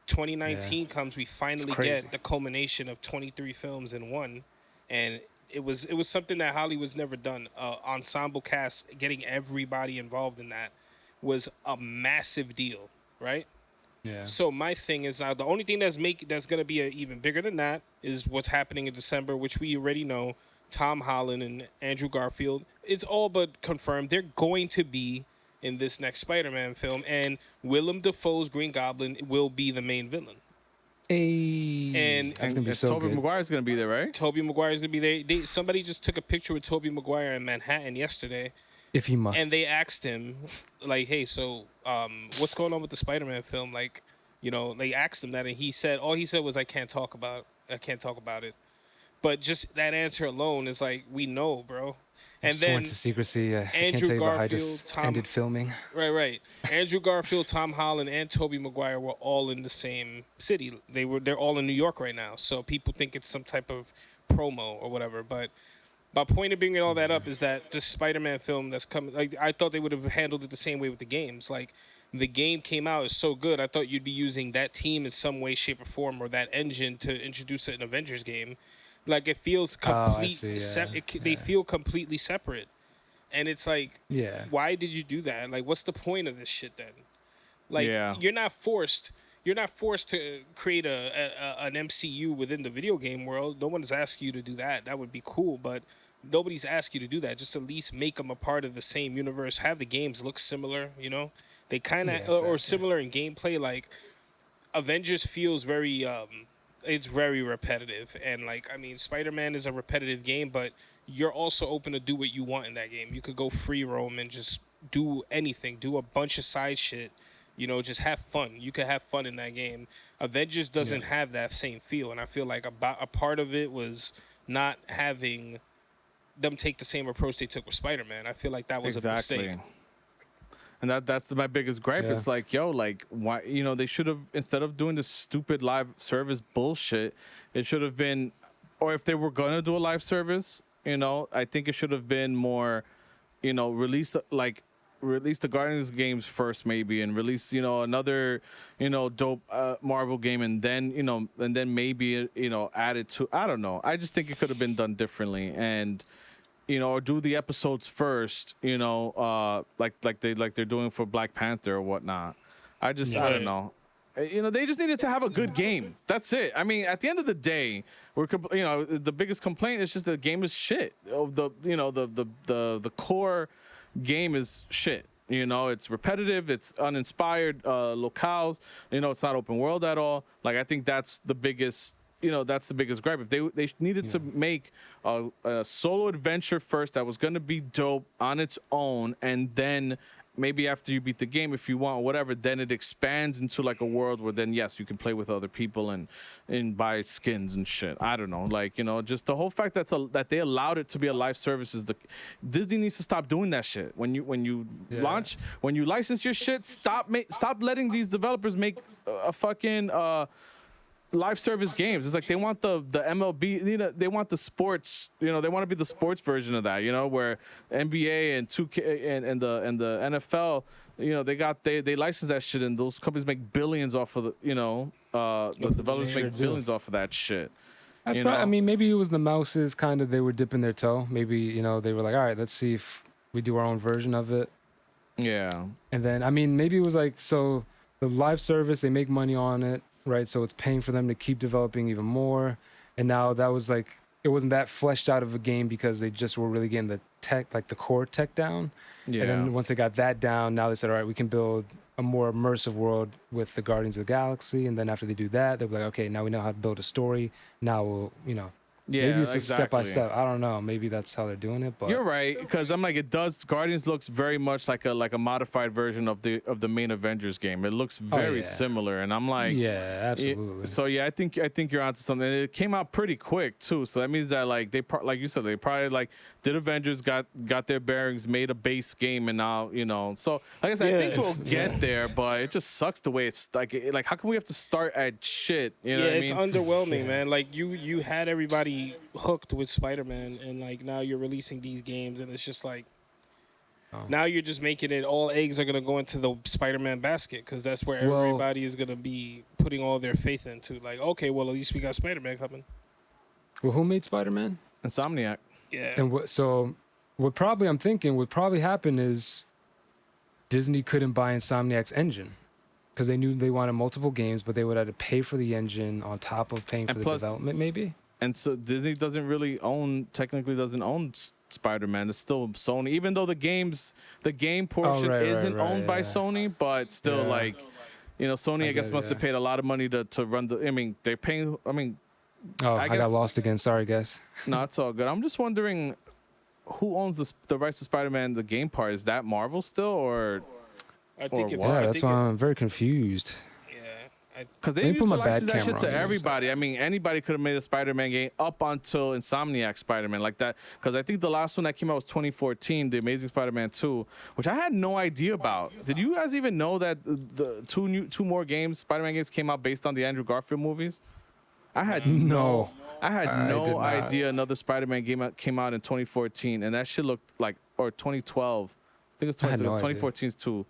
2019 comes, we finally crazy. get the culmination of 23 films in one, and it was something that Hollywood's never done. Ensemble cast, getting everybody involved in that was a massive deal, right? Yeah. So my thing is now the only thing that's gonna be even bigger than that is what's happening in December, which we already know. Tom Holland and Andrew Garfield. It's all but confirmed. They're going to be in this next Spider-Man film, and Willem Dafoe's Green Goblin will be the main villain. Hey. And That's gonna be and so Tobey good. Maguire's gonna be there, right? Tobey Maguire's gonna be there. Somebody just took a picture with Tobey Maguire in Manhattan yesterday, If he must. and they asked him, like, "Hey, so what's going on with the Spider-Man film?" Like, you know, they asked him that, and all he said was, "I can't talk about it." But just that answer alone is like, we know, bro. And sworn then to secrecity. I can't Andrew tell you about how I Garfield, just Tom- ended filming. right. Andrew Garfield, Tom Holland, and Tobey Maguire were all in the same city. They're all in New York right now. So people think it's some type of promo or whatever. But my point of bringing all that up is that the Spider-Man film that's coming, like, I thought they would have handled it the same way with the games. Like, the game came out is so good. I thought you'd be using that team in some way, shape, or form, or that engine to introduce an Avengers game. Like, it feels I complete. see, They feel completely separate, and it's like, Yeah. why did you do that? Like, what's the point of this shit then? Like, Yeah. you're not forced to create an MCU within the video game world. No one's asked you to do that. That would be cool, but nobody's asked you to do that. Just at least make them a part of the same universe. Have the games look similar. You know, they kind of Yeah, exactly. or similar in gameplay. Like, Avengers feels very it's very repetitive, and like, I mean, Spider-Man is a repetitive game, but you're also open to do what you want in that game. You could go free roam and just do anything, do a bunch of side shit. You know, just have fun. You could have fun in that game. Avengers doesn't have that same feel, and I feel like a part of it was not having them take the same approach they took with Spider-Man. I feel like that was a mistake. And that's my biggest gripe. Yeah. It's like, yo, like, why, they should have, instead of doing this stupid live service bullshit, it should have been, or if they were gonna do a live service, I think it should have been more, release the Guardians games first, maybe, and release, another, dope Marvel game, and then maybe, add it to, I don't know. I just think it could have been done differently, and or do the episodes first, like they're doing for Black Panther or whatnot. I don't know. They just needed to have a good game. That's it. I mean, at the end of the day, the biggest complaint is just the game is shit. The core game is shit. It's repetitive. It's uninspired locales. It's not open world at all. Like, I think that's the biggest. That's the biggest gripe. If they needed to make a solo adventure first that was going to be dope on its own, and then maybe after you beat the game, if you want, whatever, then it expands into like a world where then, yes, you can play with other people and buy skins and shit. I don't know. Like, just the whole fact that they allowed it to be a live service is Disney needs to stop doing that shit. When you launch, when you license your shit, stop letting these developers make a fucking live service games. It's like they want the MLB, they want the sports, they want to be the sports version of that, where NBA and 2K and the NFL, they license that shit, and those companies make billions off of the developers make billions off of that shit. That's probably, I mean, maybe it was the mouses kind of, they were dipping their toe. Maybe, they were like, all right, let's see if we do our own version of it. Yeah. And then, I mean, maybe it was like, so the live service, they make money on it, right? So it's paying for them to keep developing even more. And now that was like, it wasn't that fleshed out of a game because they just were really getting the tech, like the core tech down. Yeah. And then once they got that down, now they said, all right, we can build a more immersive world with the Guardians of the Galaxy. And then after they do that, they'll be like, okay, now we know how to build a story. Now we'll, maybe it's just step by step. I don't know. Maybe that's how they're doing it. But you're right, because I'm like, Guardians looks very much like a modified version of the main Avengers game. It looks very similar, and I'm like, yeah, absolutely. So yeah, I think you're onto something. And it came out pretty quick too, so that means that like like you said, they probably like did Avengers, got their bearings, made a base game, and now So like I said, I think we'll get there, but it just sucks the way it's like how can we have to start at shit? You know what I mean? It's underwhelming, man. Like you had everybody hooked with Spider-Man, and like now you're releasing these games, and it's just like now you're just making it all eggs are gonna go into the Spider-Man basket, because that's where everybody is gonna be putting all their faith into. Like, okay, well, at least we got Spider-Man coming. Well, who made Spider-Man? Insomniac. Yeah. And what probably happen is Disney couldn't buy Insomniac's engine because they knew they wanted multiple games, but they would have to pay for the engine on top of paying for the development, maybe. And so Disney technically doesn't own Spider-Man. It's still Sony, even though the game portion isn't owned by Sony, but still Sony, I guess, must have paid a lot of money to run the, I mean, they're paying, I got lost again. Sorry, guys. No, it's all good. I'm just wondering who owns the rights to Spider-Man, the game part. Is that Marvel still, or I think it's that's why I'm very confused. Because they used to license that shit to everybody. I mean, anybody could have made a Spider-Man game up until Insomniac Spider-Man like that. Because I think the last one that came out was 2014, The Amazing Spider-Man 2, which I had no idea about. Did you guys even know that the two more games, Spider-Man games, came out based on the Andrew Garfield movies? I had no idea another Spider-Man game came out in 2014, and that shit looked like, or 2012. I think it was 2014's too.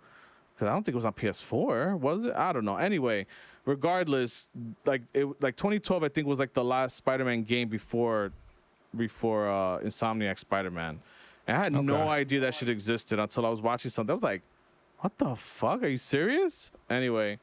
Because I don't think it was on PS4, was it? I don't know. Anyway, regardless, like 2012, I think was like the last Spider-Man game before Insomniac Spider-Man. And I had no idea that shit existed until I was watching something. I was like, what the fuck? Are you serious? Anyway,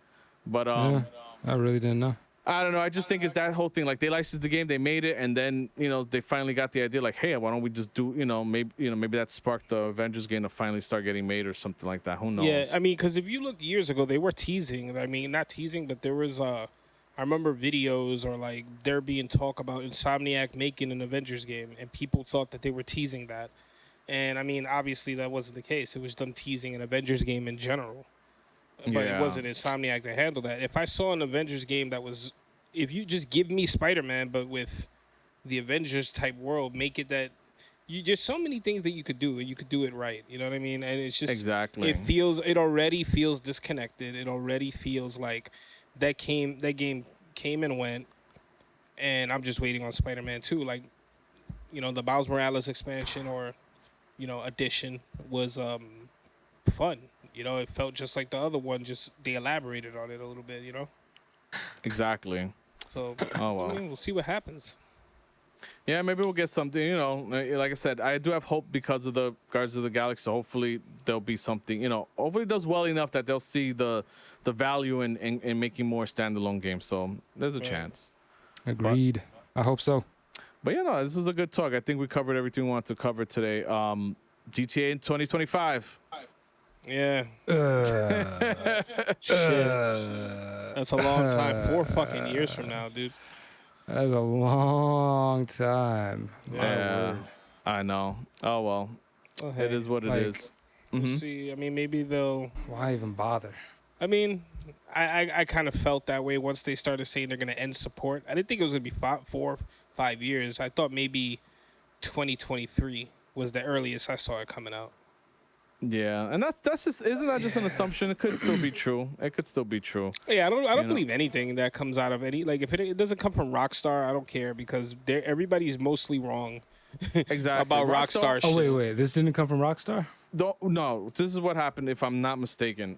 but I really didn't know. I don't know. I just think it's that whole thing. Like, they licensed the game, they made it, and then they finally got the idea. Like, hey, why don't we just do maybe that sparked the Avengers game to finally start getting made or something like that. Who knows? Yeah, I mean, because if you look years ago, they were teasing. I mean, not teasing, but there was I remember videos or like there being talk about Insomniac making an Avengers game, and people thought that they were teasing that. And I mean, obviously that wasn't the case. It was them teasing an Avengers game in general. but it Yeah. wasn't Insomniac that handled that. If I saw an Avengers game that was, if you just give me Spider-Man, but with the Avengers type world, make it that you there's so many things that you could do, and you could do it right. You know what I mean? And it's just Exactly. it already feels disconnected. It already feels like that game came and went, and I'm just waiting on Spider-Man 2. Like, the Miles Morales expansion or addition was fun. It felt just like the other one. Just they elaborated on it a little bit. Exactly. So Oh well. we'll see what happens. Yeah, maybe we'll get something. Like I said, I do have hope because of the Guardians of the Galaxy. So hopefully there'll be something. Hopefully it does well enough that they'll see the value in making more standalone games. So there's a chance. Agreed. I hope so. But this was a good talk. I think we covered everything we wanted to cover today. GTA in 2025. Yeah. Shit. That's a long time. 4 fucking years from now, dude. That's a long time. Yeah, I know. Oh well, it is what it is. We'll see. I mean, maybe they'll. Why even bother? I mean, I kind of felt that way once they started saying they're going to end support. I didn't think it was going to be 5 years. I thought maybe 2023 was the earliest I saw it coming out. Yeah, and that's just isn't that just an assumption? It could still be true. It could still be true. Yeah, I don't believe anything that comes out of any, like, if it doesn't come from Rockstar, I don't care, because everybody's mostly wrong. Exactly. About Rockstar shit. Oh wait, this didn't come from Rockstar? No, this is what happened. If I'm not mistaken,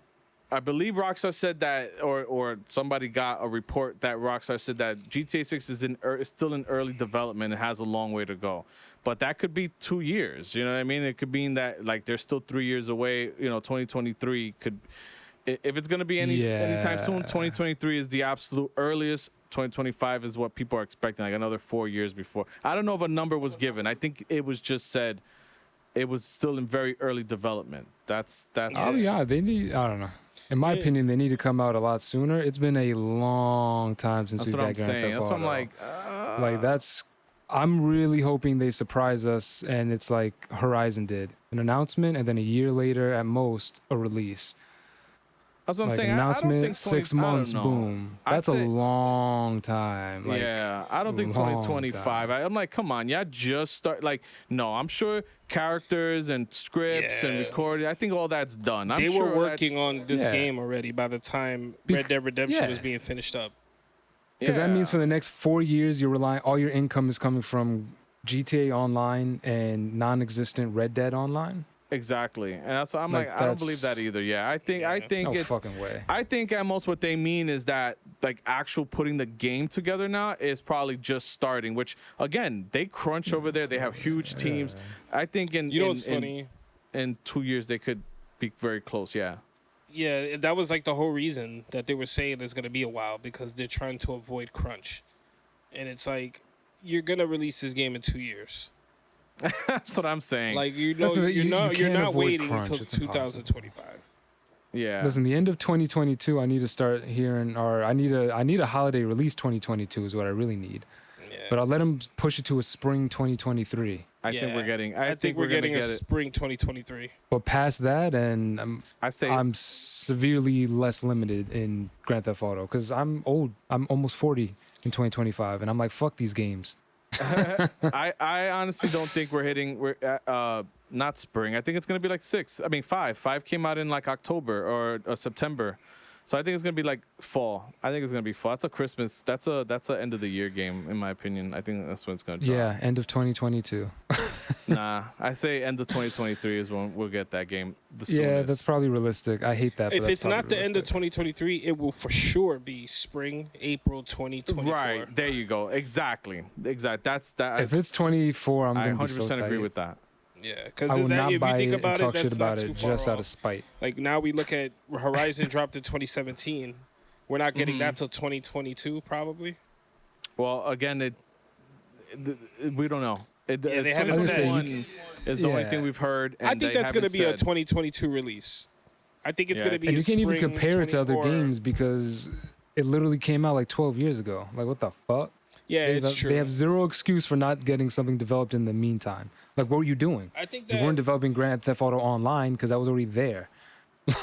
I believe Rockstar said that, or somebody got a report that Rockstar said that GTA 6 is still in early development and has a long way to go. But that could be 2 years. You know what I mean? It could mean that like they're still 3 years away. 2023 could, if it's gonna be anytime soon. 2023 is the absolute earliest. 2025 is what people are expecting, like another 4 years before. I don't know if a number was given. I think it was just said it was still in very early development. That's. Oh yeah, they need. I don't know. In my opinion, they need to come out a lot sooner. It's been a long time since we've had Grand Theft Auto. That's what I'm like. I'm really hoping they surprise us, and it's like Horizon did, an announcement, and then a year later, at most, a release. That's what I'm like saying. Announcement, I don't think 6 months, boom. That's a long time. Like, yeah, I don't think 2025. I'm like, come on, yeah, just start. Like, no, I'm sure characters and scripts and recording. I think all that's done. They were working on this game already by the time Red Dead Redemption was being finished up. Because that means for the next 4 years, you're relying. All your income is coming from GTA Online and non-existent Red Dead Online. Exactly, and that's what I'm like. I don't believe that either. Yeah, I think no it's fucking way. I think at most what they mean is that like actual putting the game together now is probably just starting. Which again, they crunch over there. They have huge teams. I think what's funny? In 2 years they could be very close. Yeah. Yeah, that was like the whole reason that they were saying it's gonna be a while, because they're trying to avoid crunch, and it's like you're gonna release this game in 2 years. That's what I'm saying. Like you're not waiting until 2025. Yeah. Listen, the end of 2022, I need to start hearing, or I need a holiday release 2022 is what I really need. Yeah. But I'll let them push it to a spring 2023. I think we're getting. I think we're getting a spring 2023. But past that, and I'm severely less limited in Grand Theft Auto because I'm old. I'm almost 40 in 2025, and I'm like, fuck these games. I honestly don't think we're not spring. I think it's gonna be like 6. I mean 5. 5 came out in like October or September, so I think it's gonna be like fall. I think it's gonna be fall. That's a Christmas. That's a end of the year game in my opinion. I think that's when it's gonna drop. Yeah, end of 2022. Nah, I say end of 2023 is when we'll get that game. Yeah, that's probably realistic. I hate that. If it's not the end of 2023, it will for sure be spring, April 2024. Right there, you go. Exactly. That's that. If it's 24, I'm gonna 100% agree with that. Yeah, because I would not if buy you think it about and talk it, shit about not it too far just off. out of spite. Like now we look at Horizon dropped in 2017. We're not getting that till 2022 probably. Well, again, we don't know. They haven't said. Is the only thing we've heard. And I think that's going to be a 2022 release. I think it's going to be. And you can't even spring compare it to other 24. games because it literally came out like 12 years ago. Like what the fuck? Yeah, it's true. They have zero excuse for not getting something developed in the meantime. Like what were you doing? I think you weren't developing Grand Theft Auto Online because that was already there.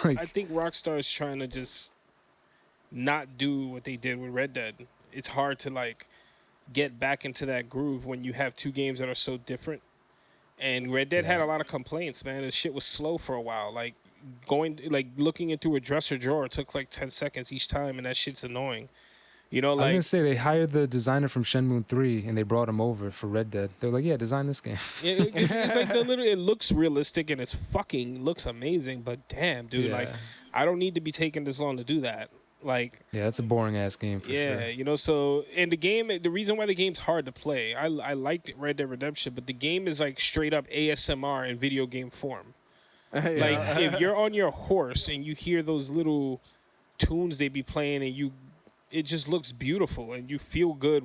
Like, I think Rockstar is trying to just not do what they did with Red Dead. It's hard to like get back into that groove when you have two games that are so different. And Red Dead had Yeah. a lot of complaints, man. The shit was slow for a while. Like looking into a dresser drawer took like 10 seconds each time, and that shit's annoying. You know, I was gonna like say they hired the designer from Shenmue 3 and they brought him over for Red Dead. They were like, yeah, design this game. it's like it looks realistic and it's fucking looks amazing, but damn, dude, like Yeah. I don't need to be taking this long to do that. Like, Yeah, that's a boring ass game for yeah, sure. you know, so and the reason why the game's hard to play, I liked Red Dead Redemption, but the game is like straight up ASMR in video game form. Like if you're on your horse and you hear those little tunes they be playing and it just looks beautiful and you feel good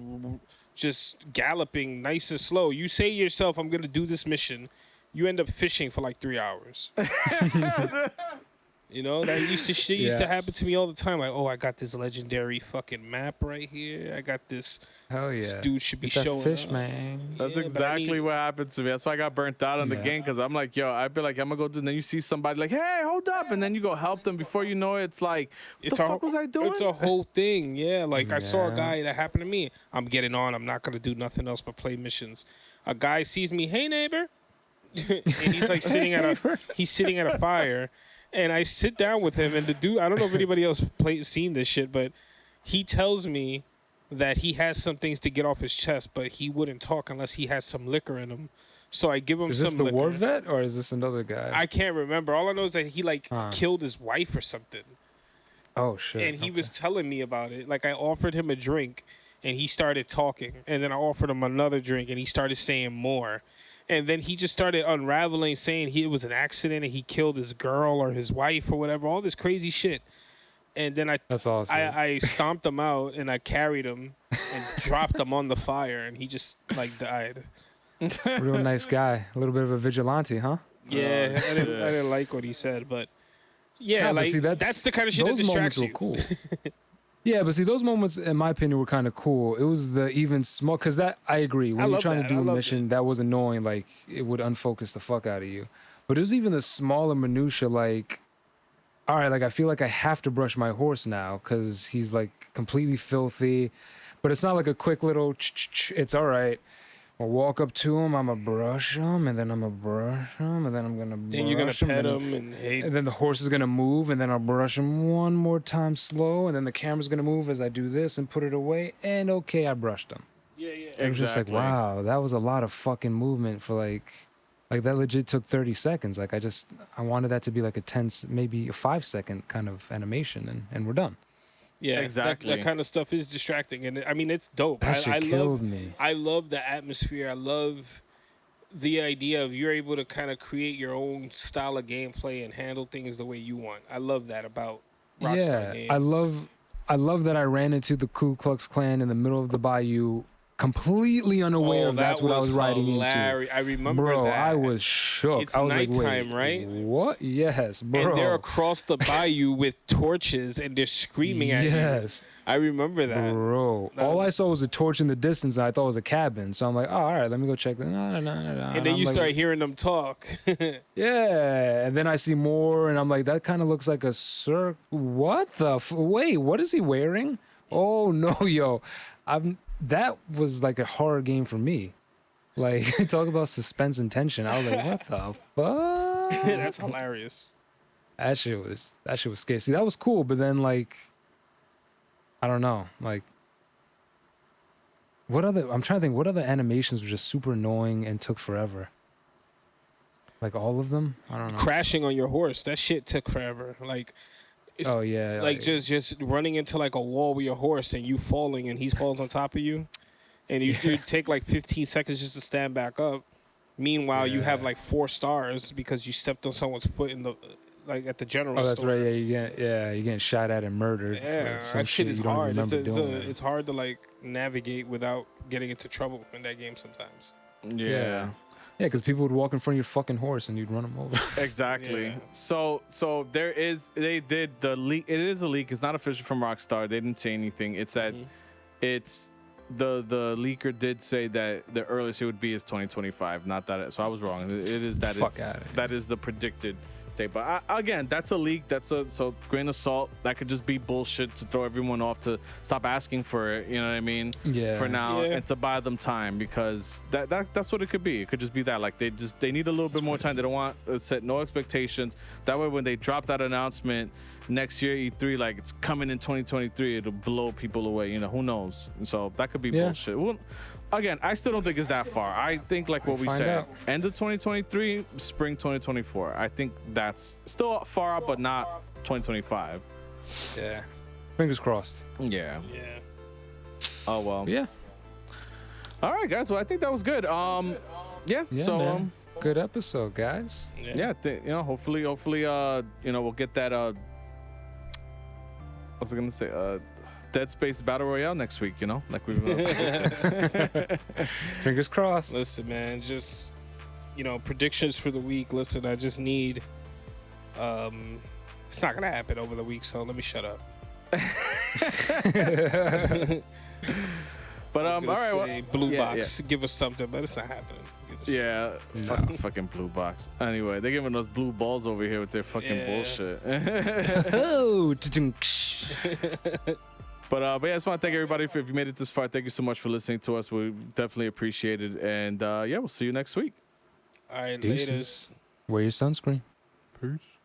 just galloping nice and slow. You say to yourself, I'm gonna do this mission. You end up fishing for like 3 hours. You know, that used to Yeah. happen to me all the time. Like, oh, I got this legendary fucking map right here. I got this. Hell This yeah. dude should be Get that showing fish, up. man. That's Yeah, but I exactly need- what happened to me. That's why I got burnt out on the Yeah. game, because I'm like, yo, I'd be like, I'm gonna go do, and then you see somebody like, hey, hold up, and then you go help them. Before you know it, it's like, what the fuck was I doing? It's a whole thing, yeah. Like I saw a Yeah. guy that happened to me. I'm getting on. I'm not gonna do nothing else but play missions. A guy sees me, hey neighbor, and he's like sitting at a fire, and I sit down with him, and the dude, I don't know if anybody else seen this shit, but he tells me that he has some things to get off his chest, but he wouldn't talk unless he has some liquor in him. So I give him Is some this the liquor. war vet or is this another guy? I can't remember. All I know is that he like Huh. killed his wife or something. Oh shit. And he okay. was telling me about it. Like I offered him a drink and he started talking. And then I offered him another drink and he started saying more. And then he just started unraveling, saying it was an accident and he killed his girl or his wife or whatever, all this crazy shit. And then That's awesome. I stomped him out and I carried him and dropped him on the fire and he just like died. Real nice guy. A little bit of a vigilante, huh? Yeah, I shit. didn't like what he said, but yeah, No, but like see, that's the kind of shit that those moments distracts were you. cool. Yeah, but see, those moments, in my opinion, were kind of cool. It was the even small, because that, I agree. When you're love trying that. to I do a loved mission, that was annoying. Like, it would unfocus the fuck out of you. But it was even the smaller minutia, like, all right, like, I feel like I have to brush my horse now because he's, like, completely filthy. But it's not like a quick little, it's all right. I'll walk up to him, I'm going to brush him, and then I'm going to brush him, and then I'm going to brush Then you're gonna him. pet then him and hey, and then the horse is gonna move, and then I'll brush him one more time slow, and then the camera's gonna move as I do this and put it away, and okay, I brushed him. yeah. It was just like, Exactly. wow, that was a lot of fucking movement for like that legit took 30 seconds. Like I wanted that to be like a 10, maybe a 5-second kind of animation, and we're done. Yeah, Exactly. That kind of stuff is distracting, and I mean it's dope. That shit I killed love, me. I love the atmosphere. I love the idea of you're able to kind of create your own style of gameplay and handle things the way you want. I love that about Rockstar Yeah, games. I love that I ran into the Ku Klux Klan in the middle of the bayou, completely unaware of that's what I was riding into. hilarious. I remember Bro, that. I was shook. It's I was like, nighttime, wait, right? what? Yes, bro. And they're across the bayou with torches, and they're screaming at you. Yes, I remember that. bro. That All was- I saw was a torch in the distance, and I thought it was a cabin. So I'm like, oh, all right, let me go check. No. And then I'm you like, start hearing them talk. yeah, and then I see more, and I'm like, that kind of looks like a What the? Wait, what is he wearing? Oh no, yo, that was like a horror game for me. Like, talk about suspense and tension. I was like, what the fuck? That's hilarious. That shit was scary. See, that was cool, but then like, I don't know, like, I'm trying to think what other animations were just super annoying and took forever. Like all of them? I don't know. Crashing on your horse, that shit took forever. Like, it's, Oh yeah, like just running into like a wall with your horse and you falling and he falls on top of you, and you take like 15 seconds just to stand back up. Meanwhile, you have Yeah. like 4 stars because you stepped on someone's foot in the like at the general Oh, that's store. right. Yeah, you're getting shot at and murdered. Yeah, for some that shit is you don't hard. even remember doing. It's hard to like navigate without getting into trouble in that game sometimes. Yeah. Yeah, because people would walk in front of your fucking horse and you'd run them over. Exactly. Yeah. So they did the leak. It is a leak. It's not official from Rockstar. They didn't say anything. It said Mhm. it's the leaker did say that the earliest it would be is 2025. Not that. So I was wrong. It is that Fuck it's outta here. that is the predicted date. But again, that's a leak. So grain of salt. That could just be bullshit to throw everyone off to stop asking for it. You know what I mean? Yeah. For now, Yeah. and to buy them time, because that's what it could be. It could just be that, like, they need a little bit more time. They don't want to set no expectations. That way, when they drop that announcement next year E3, like it's coming in 2023, it'll blow people away. You know, who knows? And so that could be bullshit. Well, again, I still don't think it's that far. I think, like what we Find said, out. end of 2023, spring 2024. I think that's still far out, but not 2025. Yeah. Fingers crossed. Yeah. Yeah. Oh well. Yeah. All right, guys. Well, I think that was good. Yeah. Yeah, So man. Good episode, guys. yeah. Hopefully, we'll get that. What was I gonna say? Dead Space Battle Royale next week. Like we've. Fingers crossed. Listen, man, just predictions for the week. Listen, I just need. It's not gonna happen over the week, so let me shut up. But all right. Well, Blue Box, give us something, but it's not happening. yeah. Fucking Blue Box. Anyway, they're giving us blue balls over here with their fucking bullshit. Oh. But yeah, I just want to thank everybody if you made it this far. Thank you so much for listening to us. We definitely appreciate it. And yeah, we'll see you next week. All right, Deuces. laters. Wear your sunscreen. Peace.